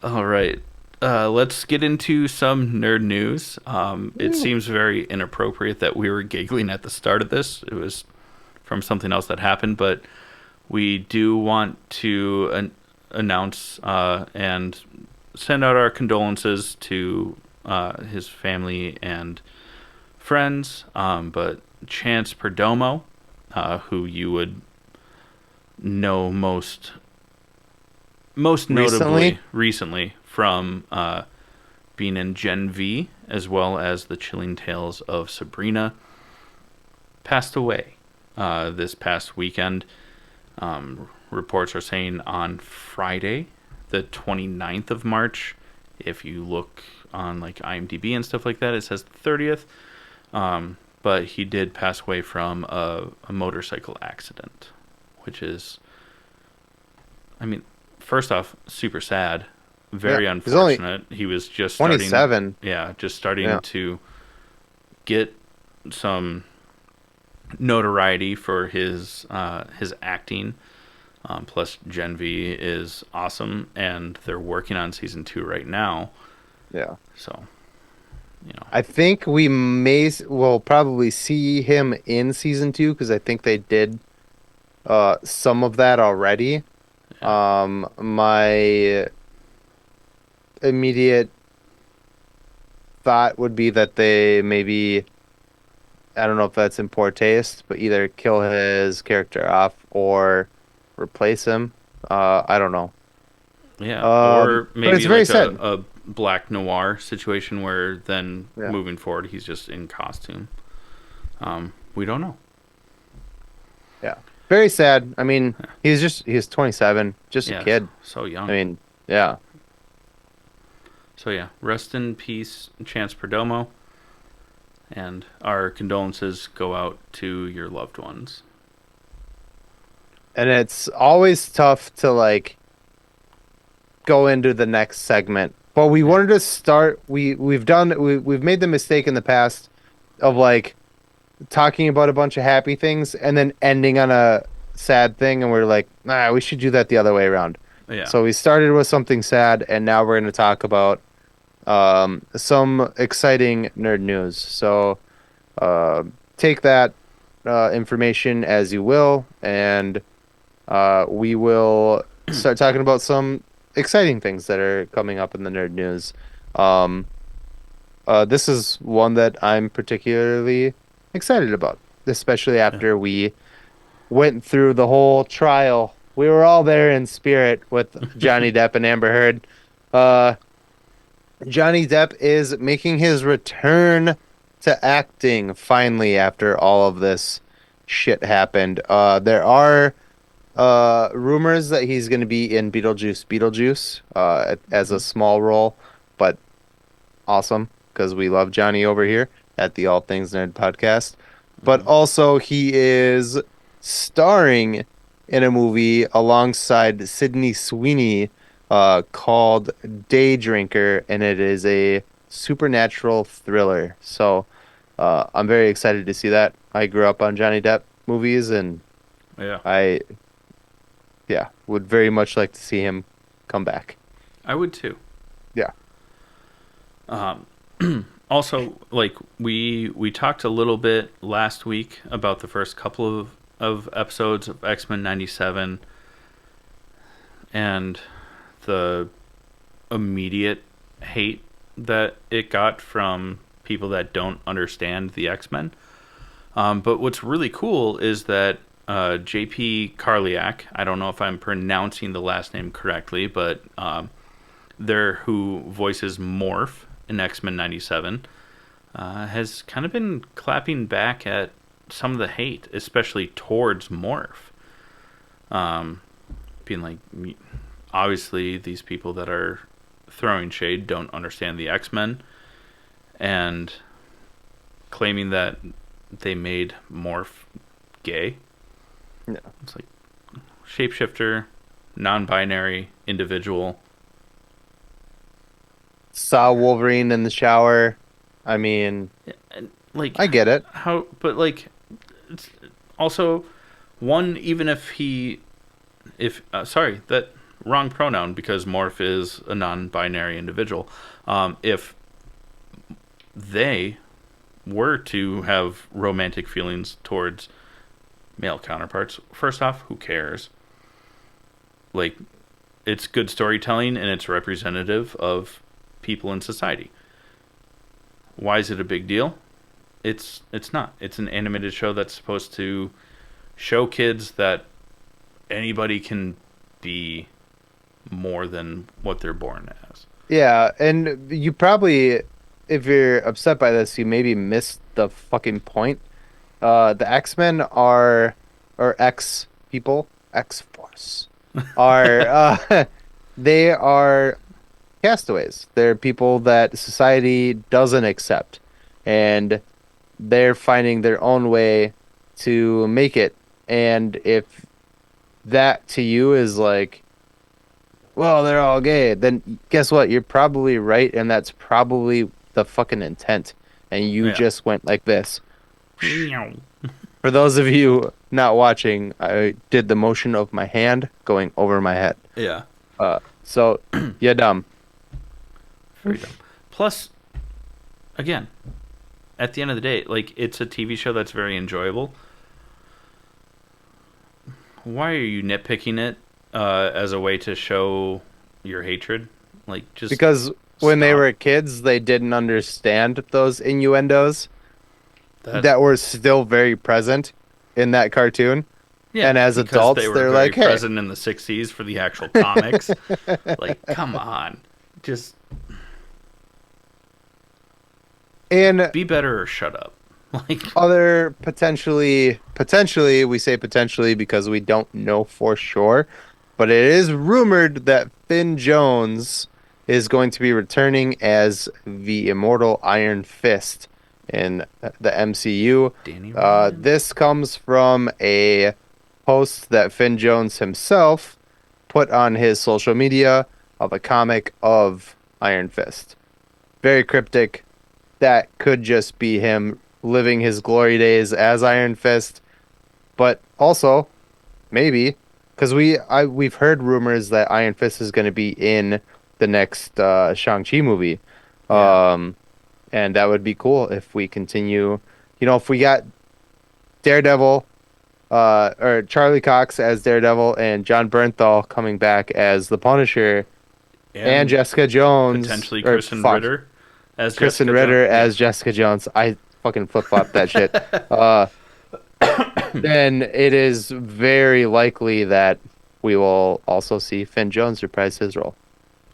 All right. Let's get into some nerd news. It seems very inappropriate that we were giggling at the start of this. It was from something else that happened, but we do want to announce and send out our condolences to his family and friends. But Chance Perdomo, who you would know most notably recently from being in Gen V, as well as the Chilling Tales of Sabrina, passed away this past weekend. reports are saying on Friday, the 29th of March. If you look on like IMDb and stuff like that, it says the 30th. But he did pass away from a motorcycle accident, which is, I mean, first off, super sad, very unfortunate. He was just 27. Just starting to get some notoriety for his acting. Plus, Gen V is awesome, and they're working on season 2 right now. Yeah. So, I think will probably see him in season 2 because I think they did some of that already. Yeah. My immediate thought would be that they maybe, I don't know if that's in poor taste, but either kill his character off or replace him. I don't know. Yeah, or maybe it's very sad. A black noir situation where then moving forward he's just in costume. We don't know. Yeah, very sad. I mean, he's 27, just a kid, so young. I mean, yeah. So yeah, rest in peace, Chance Perdomo, and our condolences go out to your loved ones. And it's always tough to like go into the next segment. But we wanted to start. We've made the mistake in the past of like talking about a bunch of happy things and then ending on a sad thing, and we're like, nah, we should do that the other way around. Yeah. So we started with something sad, and now we're going to talk about some exciting nerd news. So take that information as you will, and we will start talking about some exciting things that are coming up in the nerd news. This is one that I'm particularly excited about, especially after we went through the whole trial. We were all there in spirit with Johnny Depp and Amber Heard. Johnny Depp is making his return to acting finally after all of this shit happened. There are rumors that he's going to be in Beetlejuice as a small role, but awesome because we love Johnny over here at the All Things Nerd podcast. But also he is starring in a movie alongside Sydney Sweeney called Day Drinker, and it is a supernatural thriller. So I'm very excited to see that. I grew up on Johnny Depp movies, and I would very much like to see him come back. I would too. Yeah. Also, like we talked a little bit last week about the first couple of episodes of X-Men 97 and the immediate hate that it got from people that don't understand the X-Men. But what's really cool is that J.P. Karliak, I don't know if I'm pronouncing the last name correctly, but who voices Morph in X-Men 97, has kind of been clapping back at some of the hate, especially towards Morph. Being like, obviously these people that are throwing shade don't understand the X-Men, and claiming that they made Morph gay. No. It's like shapeshifter, non-binary individual. Saw Wolverine in the shower. I mean, like, I get it. But like, it's also one. Even if that wrong pronoun, because Morph is a non-binary individual. If they were to have romantic feelings towards male counterparts, first off, who cares? Like, it's good storytelling and it's representative of people in society. Why is it a big deal? It's not. It's an animated show that's supposed to show kids that anybody can be more than what they're born as. Yeah, and you probably, if you're upset by this, you maybe missed the fucking point. The X-Men are, or X people, X-Force are they are castaways. They're people that society doesn't accept, and they're finding their own way to make it. And if that to you is like, well, they're all gay, then guess what? You're probably right, and that's probably the fucking intent. And you Yeah. just went like this. For those of you not watching, I did the motion of my hand going over my head. Yeah. So you're dumb. Very dumb. Plus, again, at the end of the day, like, it's a TV show that's very enjoyable. Why are you nitpicking it as a way to show your hatred? Like, just Because when they stop. were kids, they didn't understand those innuendos That- that were still very present in that cartoon. yeah, and as because adults, they were they're very like, hey. present in the '60s for the actual comics. Like, come on, just And be better or shut up. Like, other potentially, we say potentially because we don't know for sure, but it is rumored that Finn Jones is going to be returning as the immortal Iron Fist in the MCU. Danny Ryan? This comes from a post that Finn Jones himself put on his social media of a comic of Iron Fist. Very cryptic. That could just be him living his glory days as Iron Fist, but also maybe because we've heard rumors that Iron Fist is going to be in the next Shang-Chi movie. Yeah. And that would be cool if we continue. You know, if we got Daredevil, or Charlie Cox as Daredevil, and John Bernthal coming back as the Punisher, and Jessica Jones, potentially or Kristen fuck, Ritter as Kristen Jessica Ritter Jones. as Jessica Jones. I fucking flip flop that shit. Then it is very likely that we will also see Finn Jones reprise his role,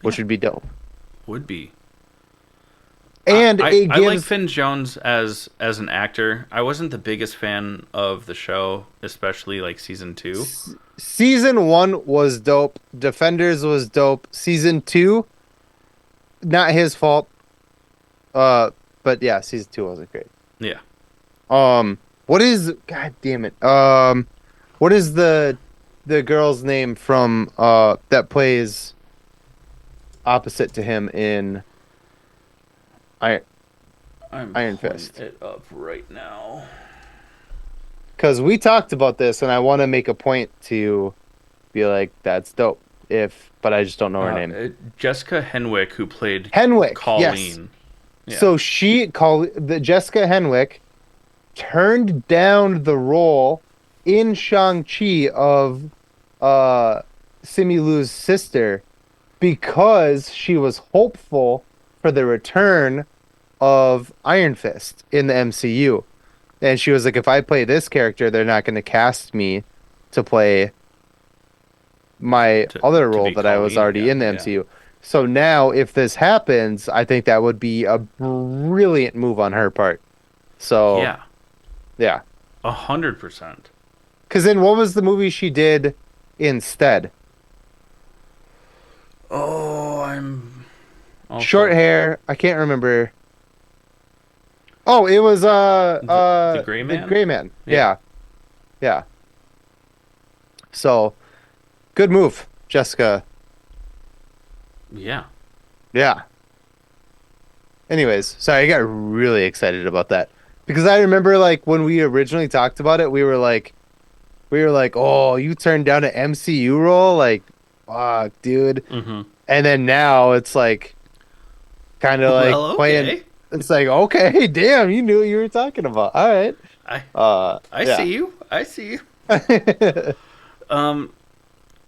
which would be dope. Would be. And I it like gives Finn Jones as an actor. I wasn't the biggest fan of the show, especially like season 2. Season 1 was dope. Defenders was dope. Season 2, not his fault. But yeah, season 2 wasn't great. Yeah. What is, god damn it? What is the girl's name from that plays opposite to him in I'm Iron pulling Fist? it up right now. Because we talked about this, and I want to make a point to be like, that's dope. But I just don't know her name. Jessica Henwick, who played Henwick, Colleen. yes. Yeah. So the Jessica Henwick turned down the role in Shang-Chi of Simu Liu's sister because she was hopeful for the return of Iron Fist in the MCU. And she was like, if I play this character, they're not going to cast me to play my other to role be that I was Colleen already in the again, MCU. So now, if this happens, I think that would be a brilliant move on her part. So yeah. 100%. Because then what was the movie she did instead? Oh, I'm also... Short hair. I can't remember. Oh, it was the Gray Man? The Gray Man. Yeah. Yeah. So, good move, Jessica. Yeah. Yeah. Anyways, sorry, I got really excited about that. Because I remember like when we originally talked about it, we were like, oh, you turned down an MCU role? Like, fuck, dude. Mm-hmm. And then now it's like kind of like Well, playing. okay. It's like, okay, damn, you knew what you were talking about. All right. I yeah. see you. I see you.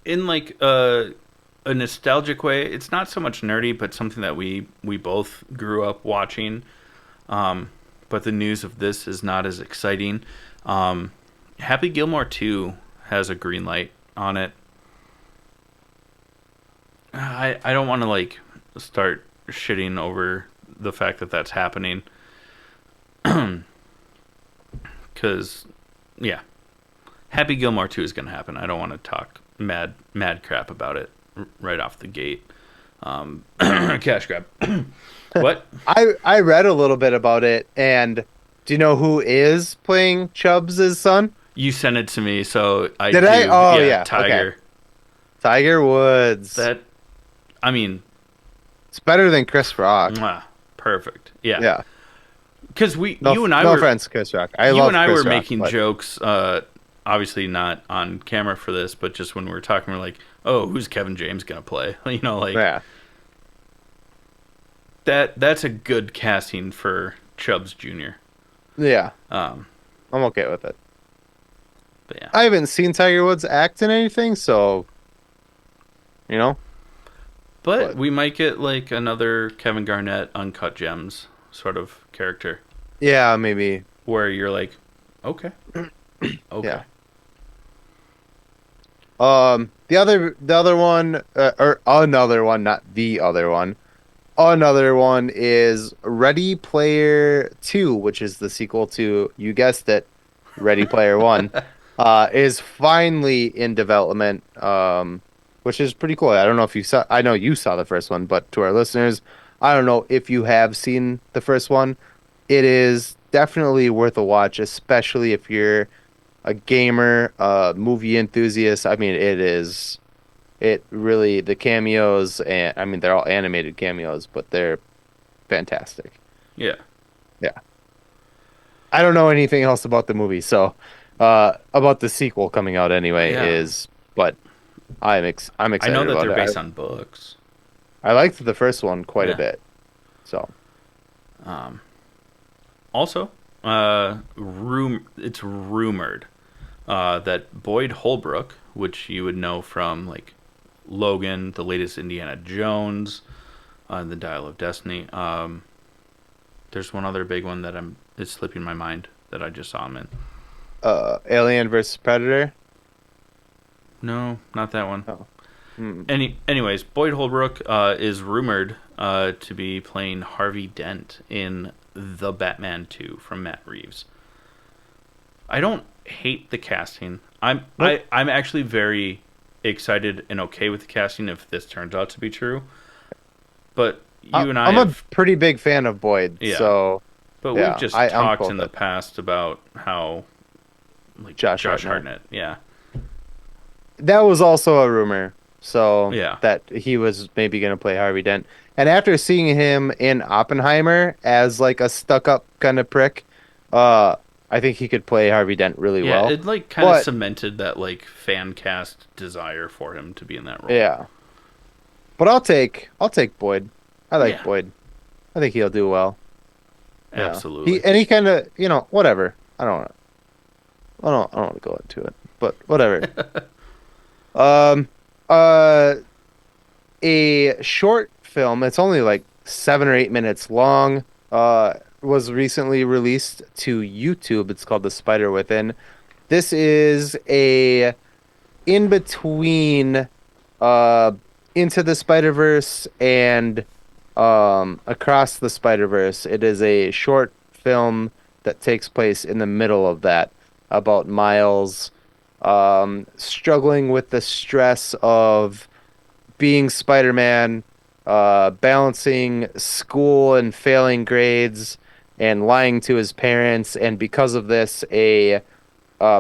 In like a nostalgic way, it's not so much nerdy, but something that we both grew up watching. But the news of this is not as exciting. Happy Gilmore 2 has a green light on it. I don't want to like start shitting over the fact that that's happening. Because, yeah. Happy Gilmore 2 is going to happen. I don't want to talk mad crap about it right off the gate. Cash grab. What? I read a little bit about it, and do you know who is playing Chubbs' son? You sent it to me, so I Did do. I? Oh Yeah, yeah. Okay. Tiger. Tiger Woods. That, I mean, It's better than Chris Rock. mwah, perfect. Yeah. Yeah. Because No, you and I no were, offense, Chris Rock. I you love and I Chris were Rock, making but jokes. Obviously not on camera for this, but just when we were talking, we're like, "Oh, who's Kevin James gonna play?" You know, like yeah. that's a good casting for Chubbs Jr. Yeah. Um, I'm okay with it. but yeah. I haven't seen Tiger Woods act in anything, so you know. But we might get like another Kevin Garnett Uncut Gems sort of character Yeah, maybe. where you're like, okay, okay, Yeah. The other one, or another one, not the other one. Another one is Ready Player 2, which is the sequel to, you guessed it, Ready Player 1, is finally in development, which is pretty cool. I don't know if you saw, I know you saw the first one, but to our listeners, I don't know if you have seen the first one. It is definitely worth a watch, especially if you're a gamer, movie enthusiast. I mean, it really, the cameos, and I mean, they're all animated cameos, but they're fantastic. yeah, Yeah. I don't know anything else about the movie, so about the sequel coming out anyway Yeah. but I'm I excited know that about they're it. based on books. I liked the first one quite Yeah. a bit. So, Also, it's rumored that Boyd Holbrook, which you would know from like Logan, the latest Indiana Jones, the Dial of Destiny. There's one other big one that it's slipping my mind that I just saw him in. Alien versus Predator. No, not that one. Oh. Hmm. Anyways, Boyd Holbrook is rumored to be playing Harvey Dent in The Batman 2 from Matt Reeves. I don't hate the casting. I'm actually very excited and okay with the casting if this turns out to be true. But I'm a pretty big fan of Boyd, Yeah. so but yeah, we've just I'm talked cool in with the past about how like Josh Josh Hartnett. Hartnett, yeah. that was also a rumor. So Yeah. that he was maybe going to play Harvey Dent. And after seeing him in Oppenheimer as like a stuck-up kind of prick, I think he could play Harvey Dent really Yeah, well. it like kind of But- cemented that like fan cast desire for him to be in that role. Yeah. But I'll take Boyd. I like Yeah. Boyd. I think he'll do well. Yeah. Absolutely. He kind of, whatever. I don't want to go into it, but whatever. um a short film, it's only like 7 or 8 minutes long, was recently released to YouTube. It's called The Spider Within. This is a in between Into the Spider-Verse and Across the Spider-Verse. It is a short film that takes place in the middle of that, about Miles struggling with the stress of being Spider-Man, balancing school and failing grades and lying to his parents, and because of this, a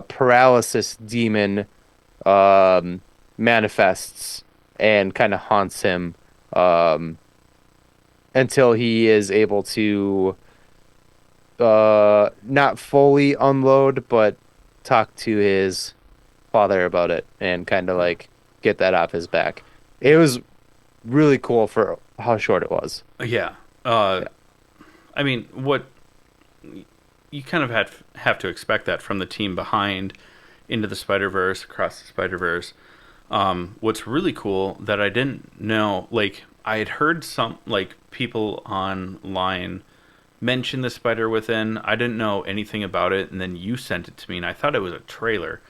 paralysis demon manifests and kind of haunts him until he is able to not fully unload, but talk to his father about it and kind of like get that off his back. It was really cool for how short it was. Yeah. I mean, what you kind of have to expect that from the team behind Into the Spider-Verse, Across the Spider-Verse. What's really cool that I didn't know, like I had heard some like people online mention the Spider Within. I didn't know anything about it, and then you sent it to me, and I thought it was a trailer.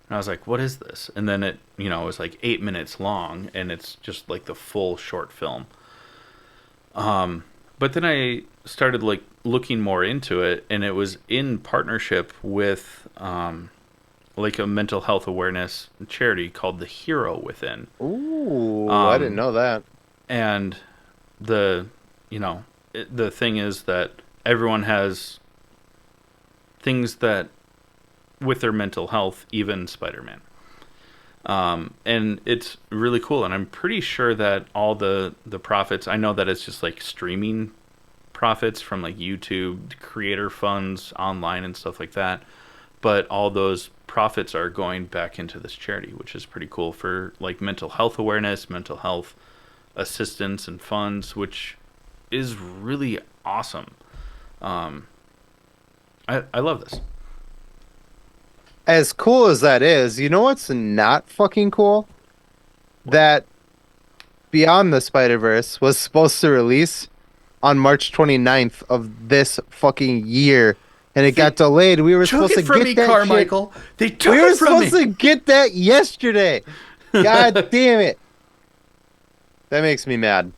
And I was like, what is this? And then it was like 8 minutes long, and it's just like the full short film. But then I started like looking more into it, and it was in partnership with like a mental health awareness charity called the Hero Within. Ooh, I didn't know that. And the the thing is that everyone has things that with their mental health, even Spider-Man. And it's really cool. And I'm pretty sure that all the profits, I know that it's just like streaming profits from like YouTube, creator funds online and stuff like that. But all those profits are going back into this charity, which is pretty cool for like mental health awareness, mental health assistance and funds, which is really awesome. I love this. As cool as that is, you know what's not fucking cool? That Beyond the Spider-Verse was supposed to release on March 29th of this fucking year, and it got delayed. We were supposed to get that Carmichael. shit. They took We were it from me. supposed to get that yesterday. God damn it. That makes me mad.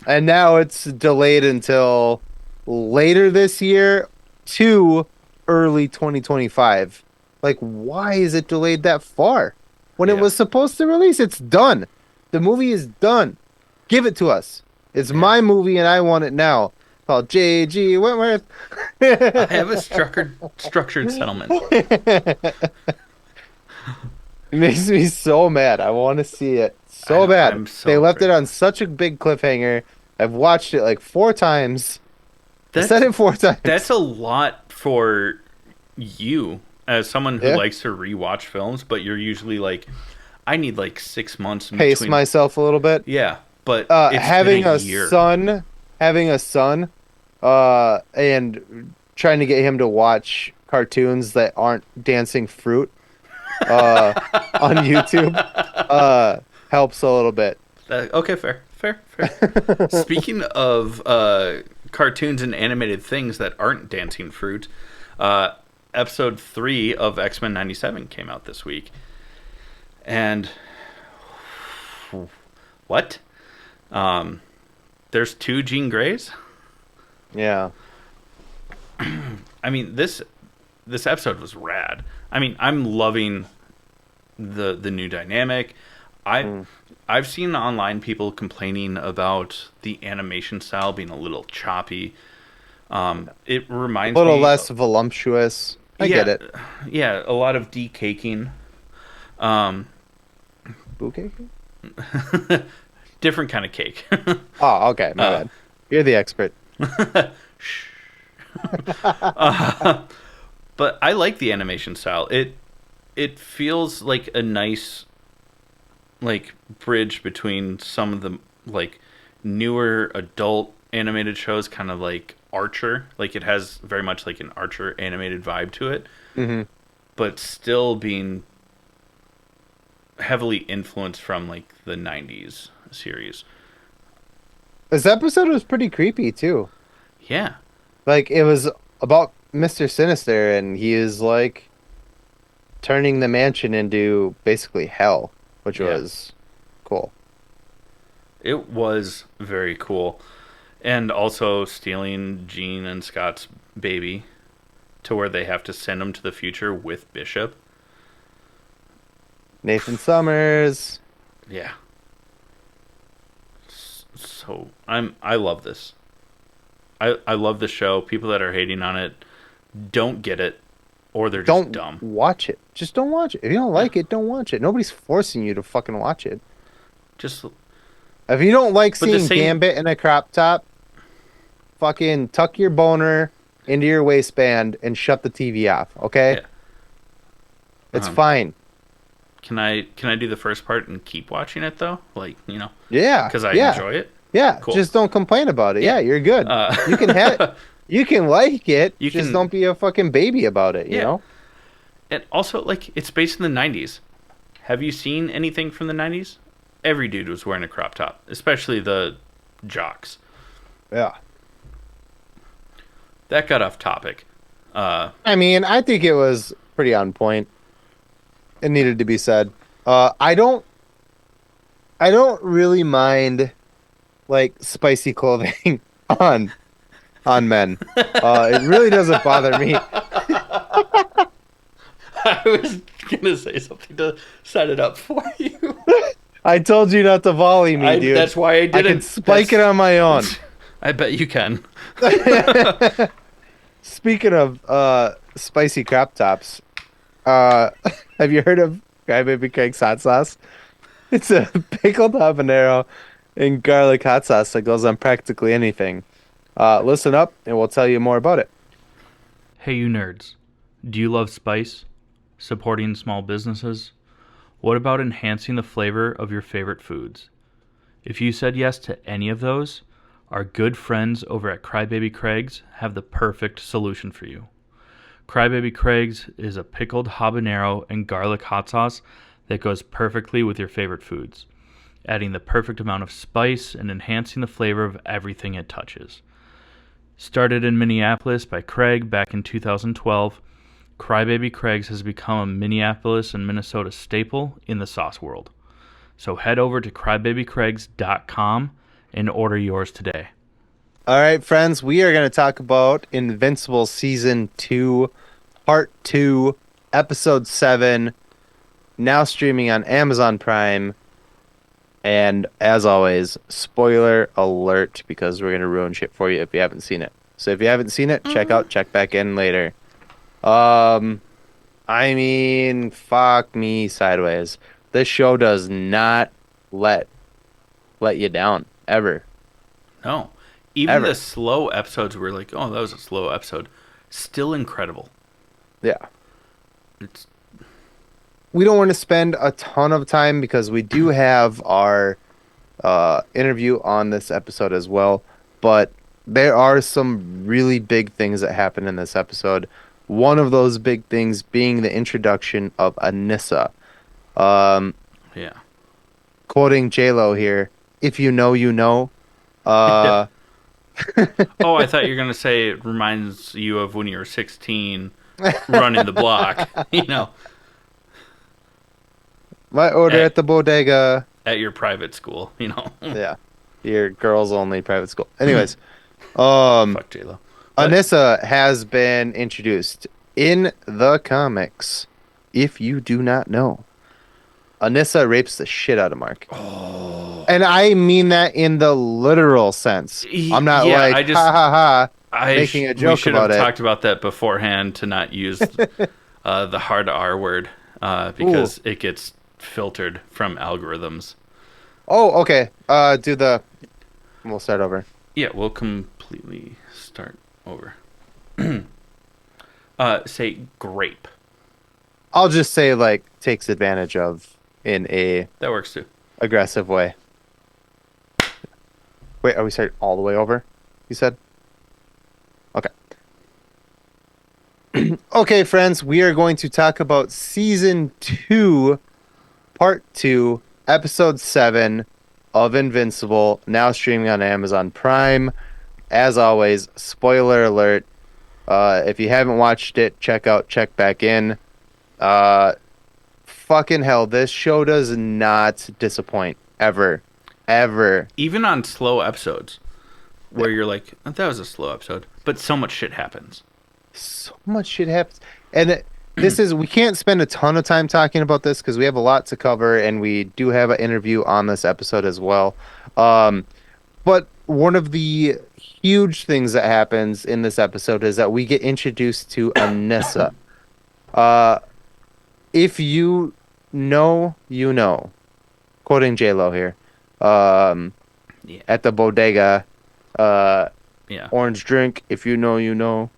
And now it's delayed until later this year to early 2025. Like, why is it delayed that far? When it was supposed to release, it's done. The movie is done. Give it to us. It's my movie and I want it now. Called J.G. Wentworth. I have a structured settlement. It makes me so mad. I want to see it so bad. They left it on such a big cliffhanger. I've watched it like 4 times. I said it 4 times. That's a lot for you as someone who likes to rewatch films, but you're usually like, I need like 6 months. Pace myself a little bit. Yeah, but it's having been a son, and trying to get him to watch cartoons that aren't dancing fruit on YouTube helps a little bit. Okay, fair. Speaking of cartoons and animated things that aren't dancing fruit, episode 3 of X-Men 97 came out this week. And what? There's 2 Jean Greys? Yeah. I mean, this episode was rad. I mean, I'm loving the new dynamic. I've seen online people complaining about the animation style being a little choppy. It reminds me a little less voluptuous. I get it. Yeah, a lot of decaking. Bouquet? Different kind of cake. Oh, okay. My bad. You're the expert. But I like the animation style. It feels like a nice like bridge between some of the like newer adult animated shows, kind of like Archer. Like it has very much like an Archer animated vibe to it, but still being heavily influenced from like the 90s series. This episode was pretty creepy too. Yeah. Like it was about Mr. Sinister, and he is like turning the mansion into basically hell, which was cool. It was very cool. And also stealing Jean and Scott's baby to where they have to send him to the future with Bishop. Nathan Summers. Yeah. So I love this. I love the show. People that are hating on it don't get it, or they're just dumb. Don't watch it. Just don't watch it. If you don't like it, don't watch it. Nobody's forcing you to fucking watch it. Just if you don't like seeing Gambit in a crop top, fucking tuck your boner into your waistband and shut the TV off. Okay, yeah. It's fine. Can I do the first part and keep watching it though? Like, yeah, because I enjoy it. Yeah, cool. Just don't complain about it. Yeah, you're good. You can you can like it. Just don't be a fucking baby about it. You know. And also, like, it's based in the 90s. Have you seen anything from the 90s? Every dude was wearing a crop top, especially the jocks. Yeah. That got off topic. I mean, I think it was pretty on point. It needed to be said. I don't really mind like spicy clothing on men. It really doesn't bother me. I was gonna say something to set it up for you. I told you not to volley me, dude. That's why I I didn't. can spike it on my own. I bet you can. Speaking of spicy crop tops, have you heard of Crybaby Craig's hot sauce? It's a pickled habanero and garlic hot sauce that goes on practically anything. Listen up, and we'll tell you more about it. Hey, you nerds. Do you love spice? Supporting small businesses? What about enhancing the flavor of your favorite foods? If you said yes to any of those, our good friends over at Crybaby Craig's have the perfect solution for you. Crybaby Craig's is a pickled habanero and garlic hot sauce that goes perfectly with your favorite foods, adding the perfect amount of spice and enhancing the flavor of everything it touches. Started in Minneapolis by Craig back in 2012, Crybaby Craig's has become a Minneapolis and Minnesota staple in the sauce world. So head over to crybabycraigs.com and order yours today. All right, friends, we are going to talk about Invincible Season 2, Part 2, Episode 7, now streaming on Amazon Prime. And as always, spoiler alert, because we're going to ruin shit for you if you haven't seen it. So if you haven't seen it, check back in later. I mean, fuck me sideways. This show does not let you down, ever. No. Even Ever. the slow episodes were like, oh, that was a slow episode. Still incredible. Yeah. It's We don't want to spend a ton of time because we do have our interview on this episode as well. But there are some really big things that happen in this episode. One of those big things being the introduction of Anissa. yeah. Quoting J-Lo here, if you know, you know. Oh, I thought you were gonna say it reminds you of when you were 16, running the block. You know, My order at the bodega. at your private school. You know, Yeah. Your girls only private school. Anyways, fuck J-Lo. Anissa has been introduced in the comics. If you do not know, Anissa rapes the shit out of Mark. Oh, And I mean that in the literal sense. I'm not Yeah, like, I just- ha ha ha, making a we joke should about have it. talked about that beforehand to not use the hard R word because it gets filtered from algorithms. Oh, okay. We'll start over. Yeah, we'll completely start over. Say grape. I'll just say, like, takes advantage of in a That works too. aggressive way. Wait, are we starting all the way over? You said? Okay. Okay, friends, we are going to talk about Season 2, Part 2, Episode 7 of Invincible, now streaming on Amazon Prime. As always, spoiler alert. If you haven't watched it, check back in. Fucking hell, this show does not disappoint. Ever. Even on slow episodes where you're like, "Oh, that was a slow episode, but so much shit happens. So much shit happens. And we can't spend a ton of time talking about this because we have a lot to cover and we do have an interview on this episode as well. But one of the huge things that happens in this episode is that we get introduced to Anissa. If you know, you know. Quoting J-Lo here. Yeah. At the bodega. Yeah. Orange drink, if you know, you know.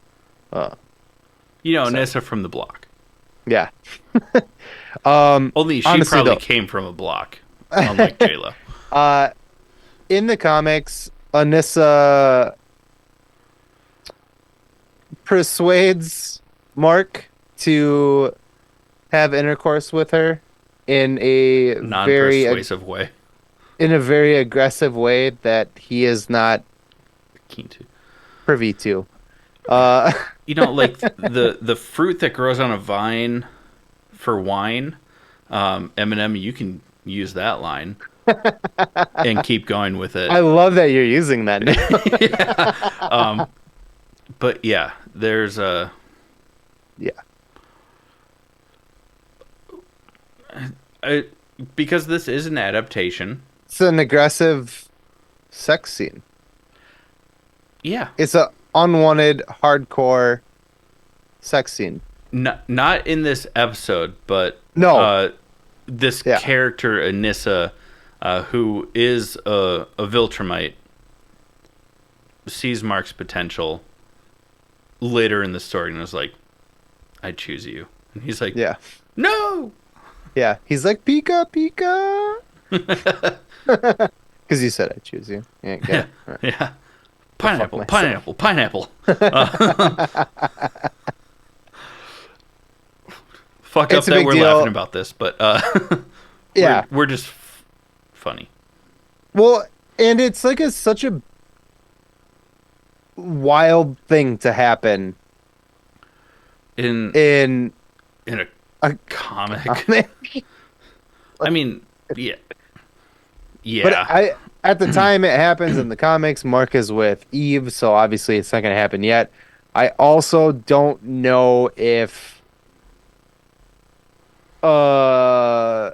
You know, Nessa from the block. Yeah. Only she honestly, probably though. came from a block, unlike J-Lo. In the comics, Anissa persuades Mark to have intercourse with her in a Non-persuasive way. in a very aggressive way that he is not Keen to. privy to. You know, like the fruit that grows on a vine for wine, Eminem, you can use that line and keep going with it. I love that you're using that now. Yeah. But yeah, there's a... Yeah. I, because this is an adaptation. It's an aggressive sex scene. Yeah. It's a unwanted, hardcore sex scene. Not in this episode, but No. This Yeah. character Anissa, who is a Viltrumite, sees Mark's potential later in the story and is like, "I choose you," and he's like, Yeah. "No." Yeah. He's like, Pika, Pika. Because you said I choose you. Yeah. Get it? All right. Yeah. Pineapple, myself. pineapple, pineapple. Fuck It's up a that big we're deal. laughing about this, but Yeah. we're just funny. Well, and it's like such a wild thing to happen In in a a comic. comic. I mean, yeah. Yeah. But at the time it happens in the comics, Mark is with Eve, so obviously it's not going to happen yet. I also don't know if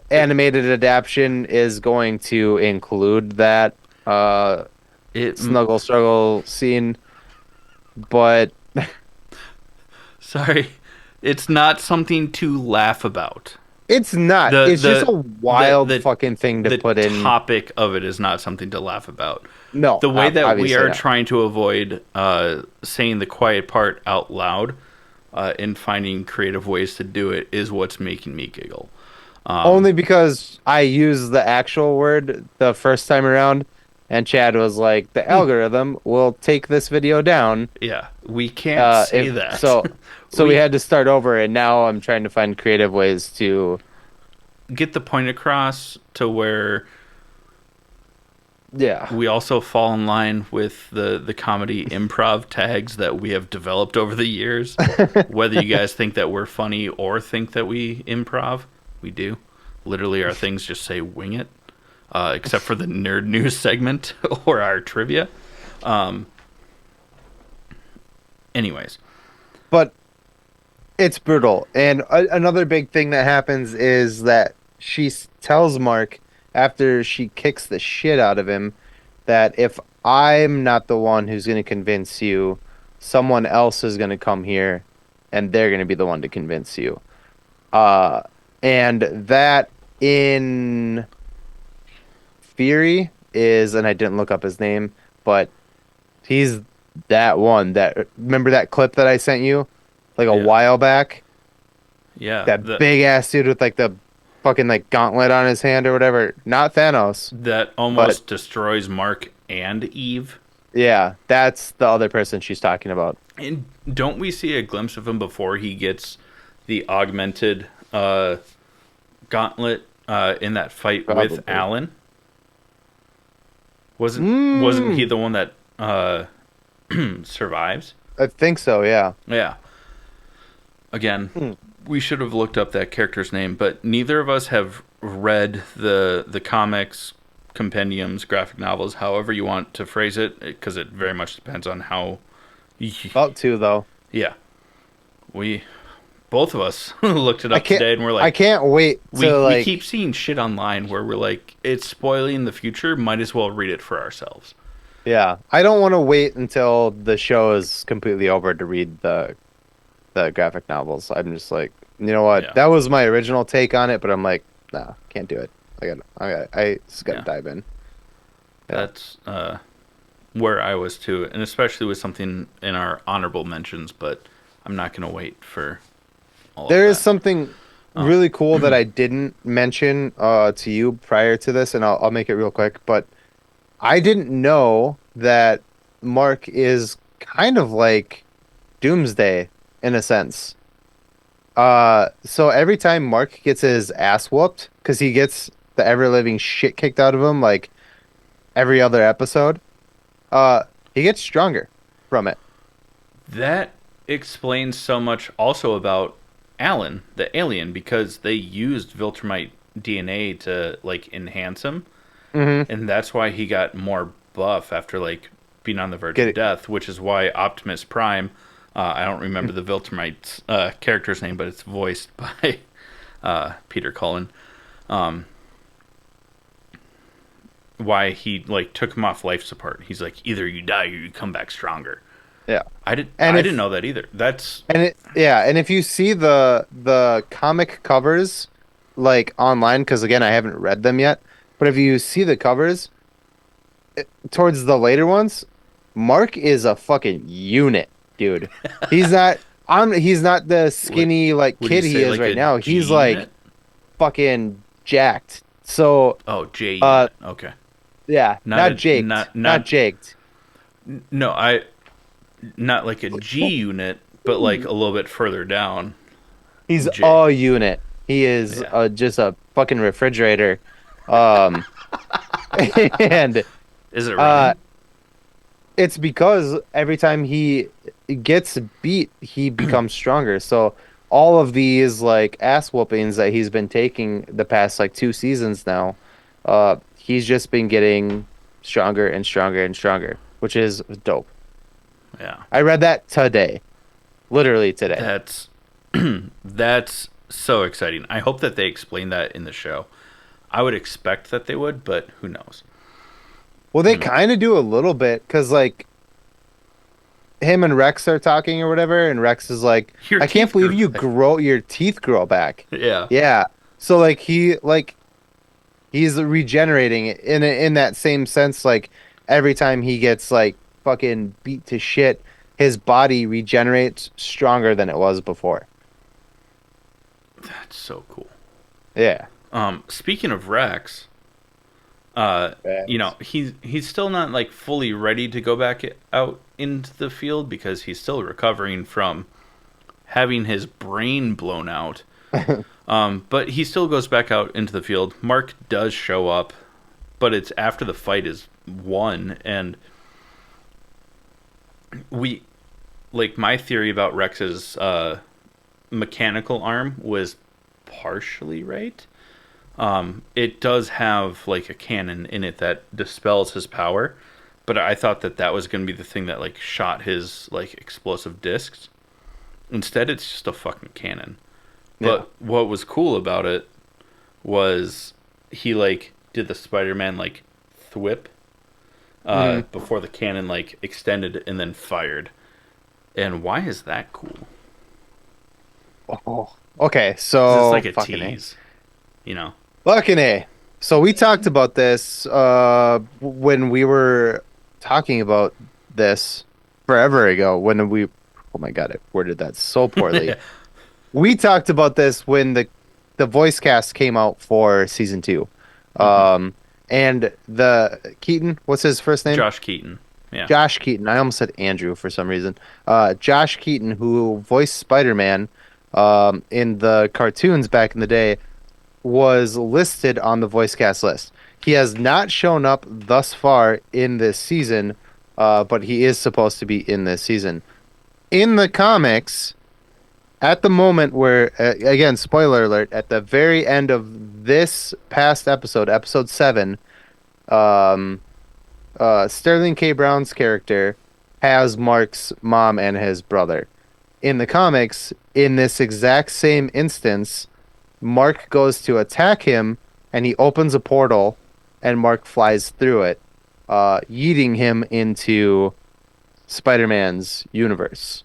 animated adaptation is going to include that it snuggle struggle scene, but sorry. It's not something to laugh about. it's not. It's just a wild fucking thing to put in. The topic of it is not something to laugh about. No, The way that we obviously are not. trying to avoid saying the quiet part out loud and finding creative ways to do it is what's making me giggle. Only because I used the actual word the first time around, and Chad was like, "The algorithm will take this video down." Yeah, we can't say that. So we had to start over, and now I'm trying to find creative ways to get the point across to where yeah. we also fall in line with the comedy improv tags that we have developed over the years. Whether you guys think that we're funny or think that we improv, we do. Literally, our things just say "wing it," except for the nerd news segment or our trivia. Anyways, But it's brutal. And another big thing that happens is that she tells Mark after she kicks the shit out of him that if I'm not the one who's going to convince you, someone else is going to come here and they're going to be the one to convince you. And that in theory is, and I didn't look up his name, but he's that one that, remember that clip that I sent you like a while back? yeah, That big ass dude with like the fucking like gauntlet on his hand or whatever. Not Thanos. that almost destroys Mark and Eve. Yeah, that's the other person she's talking about. And don't we see a glimpse of him before he gets the augmented gauntlet in that fight Probably. with Alan? Wasn't he the one that survives? I think so, yeah. Yeah. Again, we should have looked up that character's name, but neither of us have read the comics, compendiums, graphic novels, however you want to phrase it, because it very much depends on how. About two though. Yeah, we both of us looked it up today, and we're like, I can't wait to we keep seeing shit online where we're like, it's spoiling the future. Might as well read it for ourselves. Yeah, I don't want to wait until the show is completely over to read the graphic novels. I'm just like, you know what? Yeah. That was my original take on it, but I'm like, nah, can't do it. I just gotta dive in. Yeah. That's where I was too, and especially with something in our honorable mentions. But I'm not gonna wait for all. There of is that. something really cool that I didn't mention to you prior to this, and I'll make it real quick. But I didn't know that Mark is kind of like Doomsday in a sense. So every time Mark gets his ass whooped, because he gets the ever living shit kicked out of him like every other episode, he gets stronger from it. That explains so much also about Alan, the alien, because they used Viltrumite DNA to like enhance him, and that's why he got more buff after like being on the verge of death, which is why Optimus Prime. I don't remember the Viltrumite's character's name, but it's voiced by Peter Cullen. um, why he like took him off life support. He's like, either you die or you come back stronger. Yeah. I And didn't if know that either. That's and if you see the comic covers like online, because again I haven't read them yet, but if you see the covers towards the later ones, Mark is a fucking unit, dude. He's not he's not the what skinny like would you kid he say, is like right a now. G He's like unit? fucking jacked. So Oh, J uh unit. Okay, yeah, not not a jaked. not Not not jaked. no. I not like a G unit, but like a little bit further down. He's J. a unit. He is Yeah. just a fucking refrigerator. Um and Is it uh running? it's because every time he gets beat, he becomes stronger. So all of these like ass whoopings that he's been taking the past like 2 seasons now, he's just been getting stronger and stronger and stronger, which is dope. Yeah. I read that today, literally today. That's that's so exciting. I hope that they explain that in the show. I would expect that they would, but who knows? Well, they kind of do a little bit because like him and Rex are talking or whatever, and Rex is like, Your "I can't teeth believe grew you back. grow your teeth grow back." Yeah. Yeah. So like he's regenerating in that same sense. Like every time he gets like fucking beat to shit, his body regenerates stronger than it was before. That's so cool. Yeah. Speaking of Rex, Facts. he's still not like fully ready to go back out into the field because he's still recovering from having his brain blown out. But he still goes back out into the field. Mark does show up, but it's after the fight is won, and we like my theory about Rex's mechanical arm was partially right. It does have like a cannon in it that dispels his power, but I thought that that was going to be the thing that like shot his like explosive discs. Instead, it's just a fucking cannon. Yeah. But what was cool about it was he like did the Spider-Man like thwip Hmm. before the cannon like extended and then fired. And why is that cool? Oh. Okay. 'Cause it's So like a fucking A. tease, you know. Fucking A. So we talked about this when we were talking about this forever ago when we oh my god, I worded that so poorly. We talked about this when the voice cast came out for season 2. Hmm. Um and the Keaton, what's his first name? Josh Keaton. Yeah. Josh Keaton. I almost said Andrew for some reason. Josh Keaton, who voiced Spider-Man in the cartoons back in the day, was listed on the voice cast list. He has not shown up thus far in this season, but he is supposed to be in this season. In the comics, at the moment where, again, spoiler alert, at the very end of this past episode, episode 7, um, Sterling K. Brown's character has Mark's mom and his brother. In the comics, in this exact same instance, Mark goes to attack him and he opens a portal and Mark flies through it, yeeting him into Spider-Man's universe.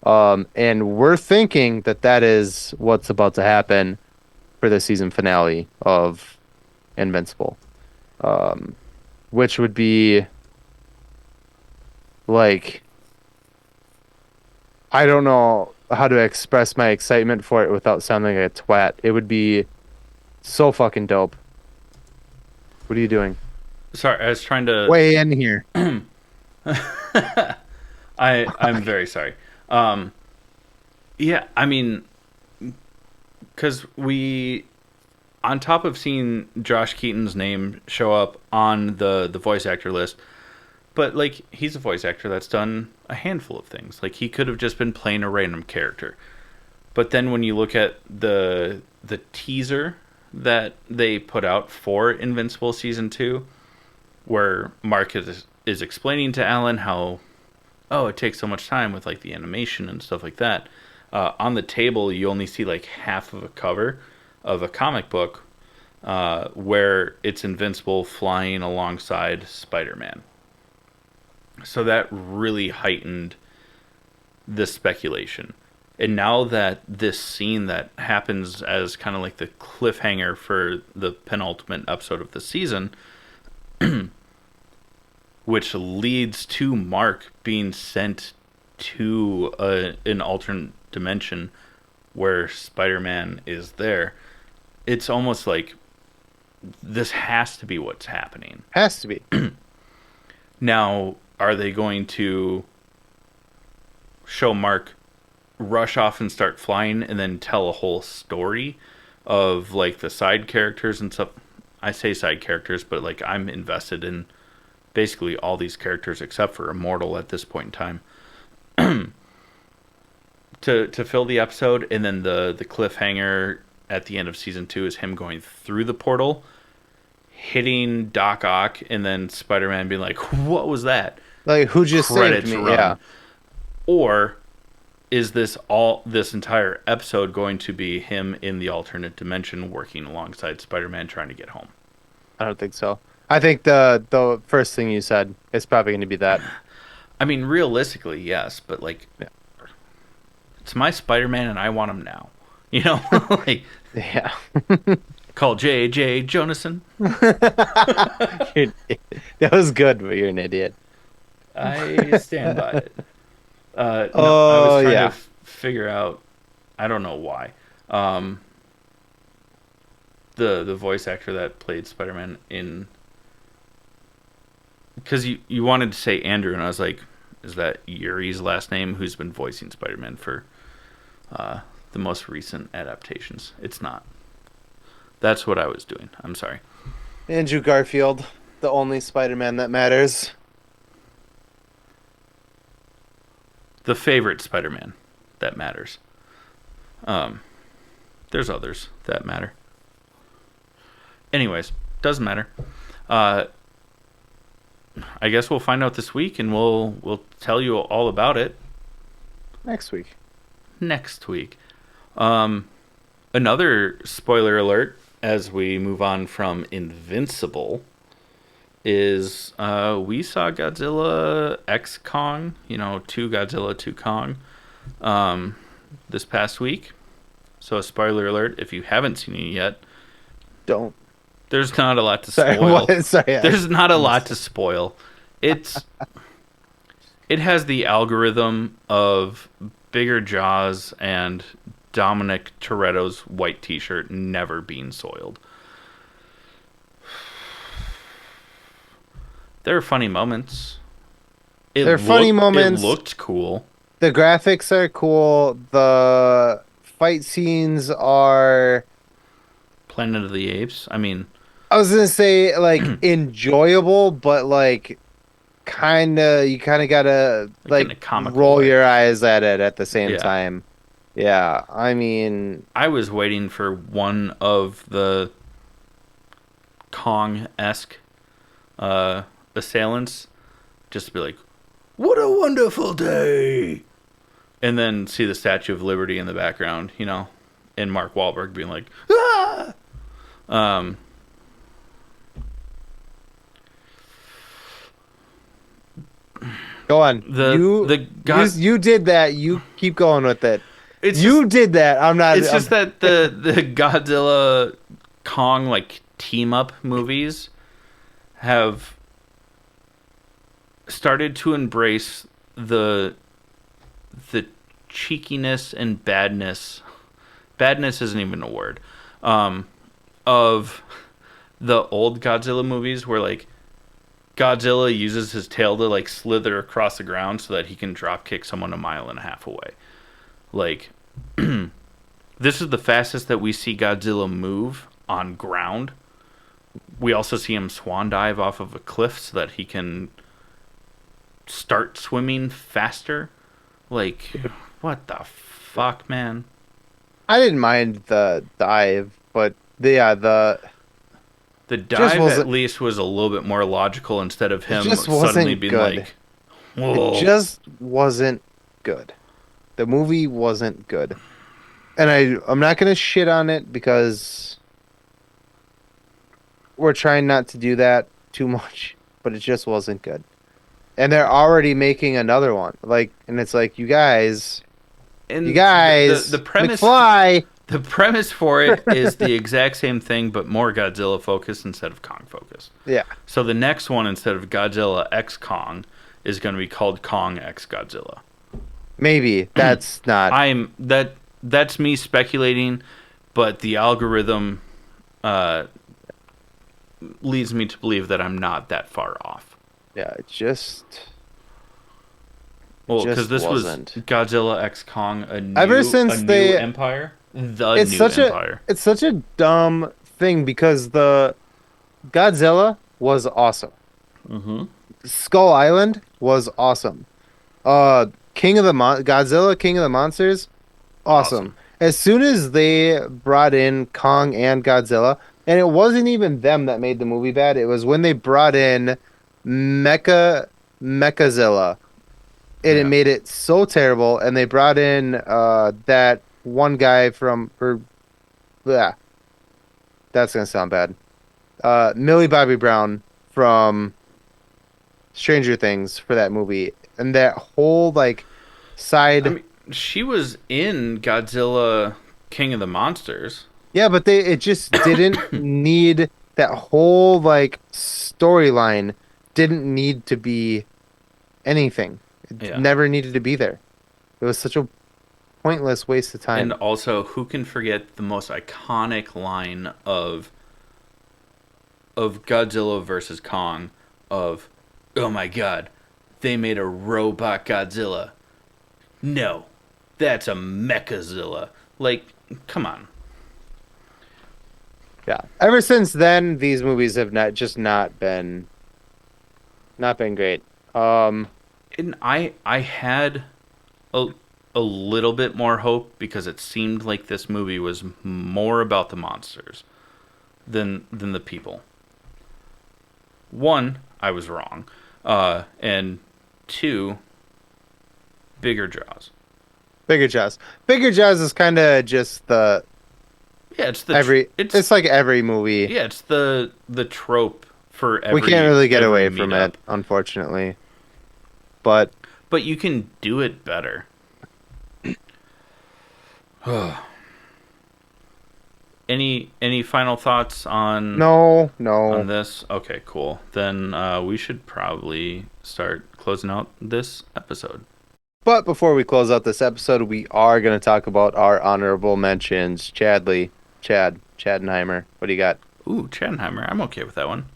And we're thinking that that is what's about to happen for the season finale of Invincible, um, which would be like I don't know how to express my excitement for it without sounding like a twat. It would be so fucking dope. What are you doing? Sorry, I was trying to. Way in here. I'm very sorry. Yeah, I mean, because we, on top of seeing Josh Keaton's name show up on the voice actor list, but like he's a voice actor that's done a handful of things. Like he could have just been playing a random character. But then when you look at the teaser that they put out for Invincible season 2, where Mark is explaining to Alan how it takes so much time with like the animation and stuff like that. On the table, you only see like half of a cover of a comic book where it's Invincible flying alongside Spider-Man. So that really heightened the speculation. And now that this scene that happens as kind of like the cliffhanger for the penultimate episode of the season, which leads to Mark being sent to an alternate dimension where Spider-Man is there, it's almost like this has to be what's happening. Has to be. Now, are they going to show Mark rush off and start flying and then tell a whole story of like the side characters and stuff? I say side characters, but like I'm invested in basically all these characters except for Immortal at this point in time. to fill the episode, and then the cliffhanger at the end of season 2 is him going through the portal, hitting Doc Ock, and then Spider-Man being like, "What was that?" Like, who just saved me? Run. Yeah. Or is this entire episode going to be him in the alternate dimension working alongside Spider-Man trying to get home? I don't think so. I think the first thing you said is probably going to be that. I mean, realistically, yes, but like, yeah. It's my Spider-Man and I want him now. You know? Like, yeah. Call J.J. Jonasson. That was good, but you're an idiot. I stand by it. I was trying to figure out, I don't know why. The voice actor that played Spider-Man in... Because you wanted to say Andrew, and I was like, is that Yuri's last name, who's been voicing Spider-Man for the most recent adaptations? It's not. That's what I was doing. I'm sorry. Andrew Garfield, the only Spider-Man that matters. The favorite Spider-Man that matters. There's others that matter. Anyways, doesn't matter. I guess we'll find out this week, and we'll tell you all about it next week. Another spoiler alert as we move on from Invincible is we saw Godzilla X Kong, 2 Godzilla, 2 Kong, this past week. So a spoiler alert, if you haven't seen it yet, don't. There's not a lot to spoil. Sorry, There's not a lot to spoil. It has the algorithm of bigger jaws and Dominic Toretto's white t-shirt never being soiled. There are funny moments. It looked cool. The graphics are cool. The fight scenes are Planet of the Apes. I mean, I was gonna say like enjoyable, but like you kind of gotta like roll your eyes at it at the same time. Yeah, I mean, I was waiting for one of the Kong-esque assailants just to be like, "What a wonderful day," and then see the Statue of Liberty in the background, and Mark Wahlberg being like, "Ah!" Go on. You did that. You keep going with it. Did that. I'm not. It's just that the Godzilla Kong like team up movies have started to embrace the cheekiness and badness. Badness isn't even a word. Of the old Godzilla movies where like Godzilla uses his tail to like slither across the ground so that he can drop kick someone 1.5 miles away. Like, this is the fastest that we see Godzilla move on ground. We also see him swan dive off of a cliff so that he can start swimming faster. Like, what the fuck, man? I didn't mind the dive, but the dive at least was a little bit more logical instead of him suddenly being good. like, whoa. It just wasn't good. The movie wasn't good. And I'm not going to shit on it because were trying not to do that too much, but it just wasn't good. And they're already making another one. Like, and it's like, you And the guys, premise McFly. the premise for it is the exact same thing, but more Godzilla focused instead of Kong focused. Yeah, So the next one, instead of Godzilla X Kong, is going to be called Kong X Godzilla. maybe that's not. That's me speculating, but the algorithm uh, leads me to believe that I'm not that far off. Yeah, it just Well, because just this wasn't. was Godzilla X Kong, Ever a since new they, empire, the it's new such a empire. it's such a dumb thing because the Godzilla was awesome. Mm-hmm. Skull Island was awesome. Uh, Godzilla, King of the Monsters, awesome. Awesome. As soon as they brought in Kong and Godzilla, and it wasn't even them that made the movie bad. It was when they brought in Mechazilla, and it Yeah. made it so terrible. And they brought in that one guy from or yeah, that's gonna sound bad. Millie Bobby Brown from Stranger Things for that movie, and that whole like I side. mean, she was in Godzilla King of the Monsters. Yeah, but it just didn't need that whole like storyline didn't need to be anything. It Yeah. never needed to be there. It was such a pointless waste of And time. also, who can forget the most iconic line of Godzilla versus Kong of, "Oh my god, they made a robot Godzilla. No, that's a Mechazilla." Like, come on. Yeah. Ever since then, these movies have not been great. Um, And I had a a little bit more hope because it seemed like this movie was more about the monsters than the people. One, I was wrong. And two, bigger draws. Bigger Jaws. Bigger Jaws is kind of just the Yeah, it's every. It's like every movie. yeah, it's the trope for We can't really get every away from meetup. it, unfortunately. But But you can do it better. Any final thoughts no, on no. this? Okay, cool. Then we should probably start closing out this episode. But before we close out this episode, we are going to talk about our honorable mentions. Chaddenheimer. What do you got? Ooh, Chattenheimer. I'm okay with that one.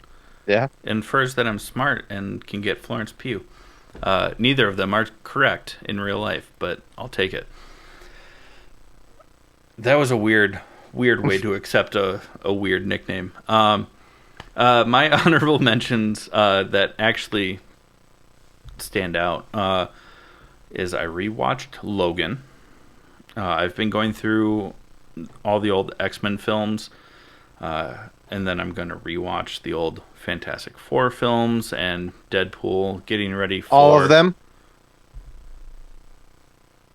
Yeah. Infers that I'm smart and can get Florence Pugh. Neither of them are correct in real life, but I'll take it. That was a weird way to accept a weird nickname. My honorable mentions that actually stand out is I rewatched Logan. I've been going through all the old X-Men films, and then I'm going to rewatch the old Fantastic Four films and Deadpool, getting ready for All of them?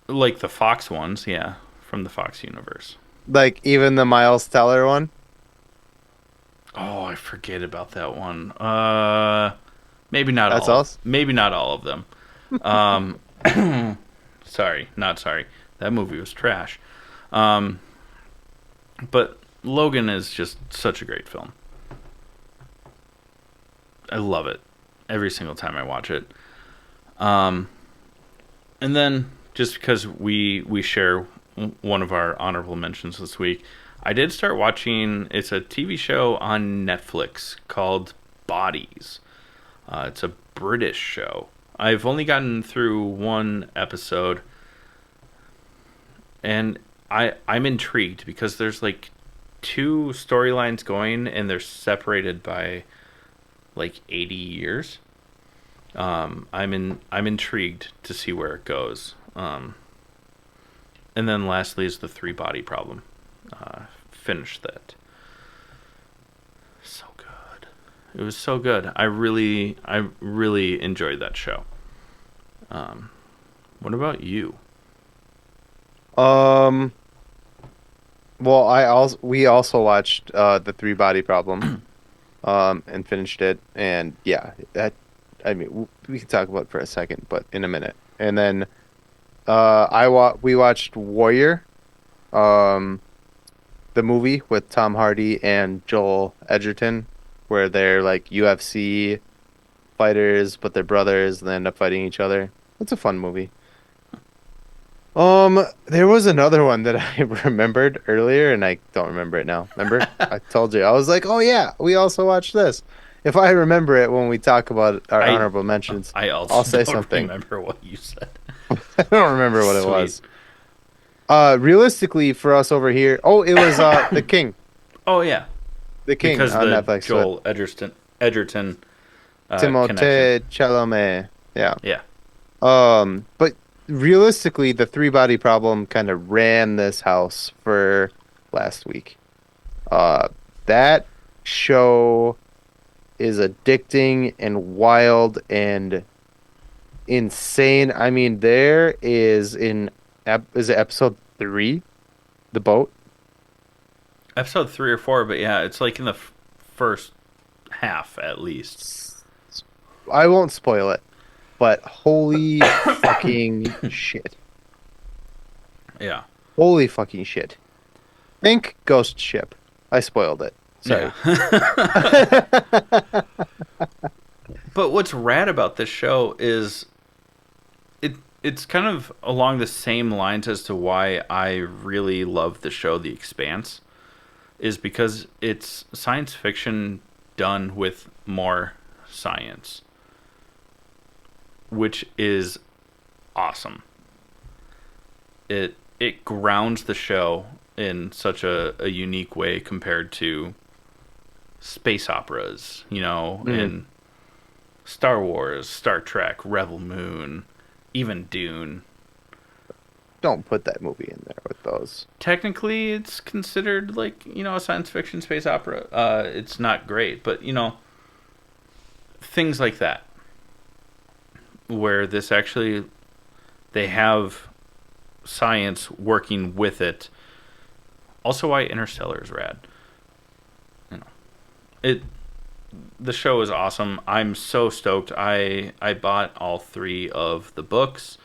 like the Fox ones, yeah, from the Fox universe. Like even the Miles Teller one? Oh, I forget about that one. Maybe not That's all. us? Maybe not all of them. Um, sorry, not sorry. That movie was trash. But Logan is just such a great film. I love it every single time I watch it. And then just because we share one of our honorable mentions this week, I did start watching. It's a TV show on Netflix called Bodies. It's a British show. I've only gotten through one episode, and I'm intrigued because there's like two storylines going, and they're separated by like 80 years. I'm intrigued to see where it goes. And then lastly is the three body problem. Finished that. So good. It was so good. I really enjoyed that show. What about you? Well, we also watched the Three Body Problem. and finished it. And yeah, I mean, we can talk about it for a second, but in a minute. And then we watched Warrior, um, the movie with Tom Hardy and Joel Edgerton, where they're like UFC fighters, but they're brothers and they end up fighting each other. It's a fun movie. There was another one that I remembered earlier, and I don't remember it now. Remember? I told you. I was like, oh yeah, we also watched this. If I remember it when we talk about our I honorable mentions, I I'll also say don't something. remember what you said. I don't remember what it Sweet. was. Realistically for us over here, oh, it was The King. Oh yeah, The King because on the Netflix with Joel Edgerton connection. Timothée Chalamet. Yeah. Yeah. But realistically, the three body problem kind of ran this house for last week. That show is addicting and wild and insane. I mean, there is is it episode 3, the boat? Episode 3 or 4, but yeah, it's like in the first half at least. I won't spoil it, but holy fucking shit. Yeah. Holy fucking shit. Think Ghost Ship. I spoiled it. Sorry. Yeah. But what's rad about this show is it's kind of along the same lines as to why I really love the show The Expanse, is because it's science fiction done with more science, which is awesome. It grounds the show in such a unique way compared to space operas, in Star Wars, Star Trek, Rebel Moon, even Dune. Don't put that movie in there with those. Technically, it's considered like, a science fiction space opera. It's not great, but, things like that. Where this actually, they have science working with it. Also why Interstellar is rad. The show is awesome. I'm so stoked. I bought all 3 of the books.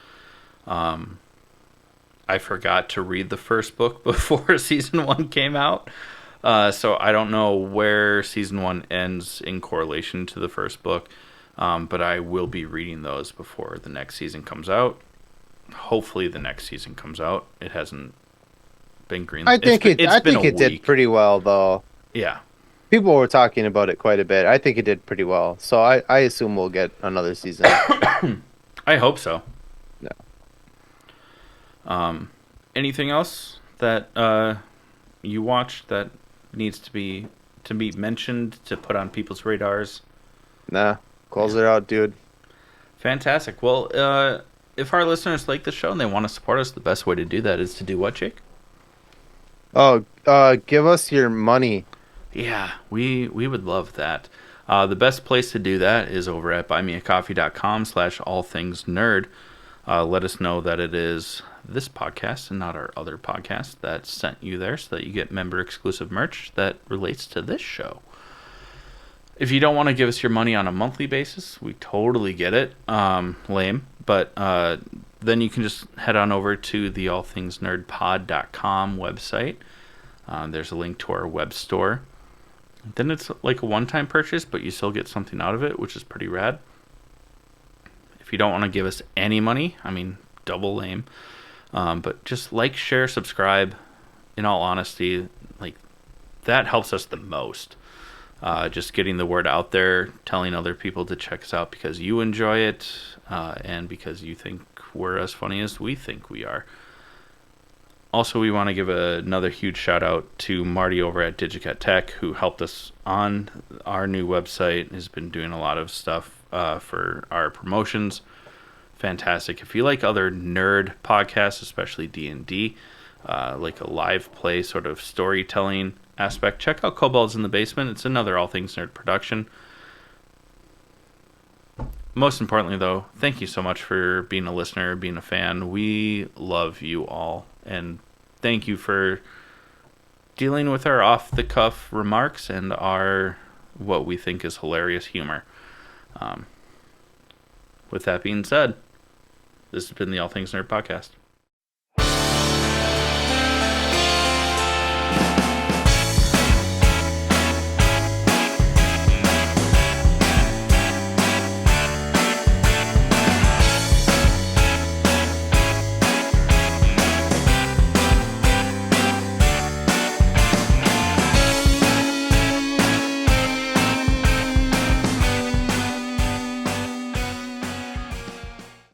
I forgot to read the first book before season 1 came out. So I don't know where season 1 ends in correlation to the first book. But I will be reading those before the next season comes out. Hopefully the next season comes out. It hasn't been green. I think it did pretty well though. Yeah. People were talking about it quite a bit. I think it did pretty well. So I assume we'll get another season. I hope so. Yeah. Anything else that you watched that needs to be mentioned, to put on people's radars? Nah. Close it out, dude. Fantastic. Well, if our listeners like the show and they want to support us, the best way to do that is to do what, Jake? Oh, give us your money. Yeah, we would love that. The best place to do that is over at buymeacoffee.com/allthingsnerd. Let us know that it is this podcast and not our other podcast that sent you there, so that you get member exclusive merch that relates to this show. If you don't want to give us your money on a monthly basis, we totally get it. Lame. But then you can just head on over to the allthingsnerdpod.com website. There's a link to our web store. Then it's like a one-time purchase, but you still get something out of it, which is pretty rad. If you don't want to give us any money, I mean, double lame. But just like, share, subscribe. In all honesty, like, that helps us the most. Just getting the word out there, telling other people to check us out because you enjoy it, and because you think we're as funny as we think we are. Also, we want to give another huge shout out to Marty over at Digicat Tech, who helped us on our new website, has been doing a lot of stuff for our promotions. Fantastic. If you like other nerd podcasts, especially D&D, like a live play sort of storytelling aspect, check out Kobolds in the Basement. It's another All Things Nerd production. Most importantly, though, thank you so much for being a listener, being a fan. We love you all, and thank you for dealing with our off-the-cuff remarks and our what we think is hilarious humor. With that being said, this has been the All Things Nerd Podcast.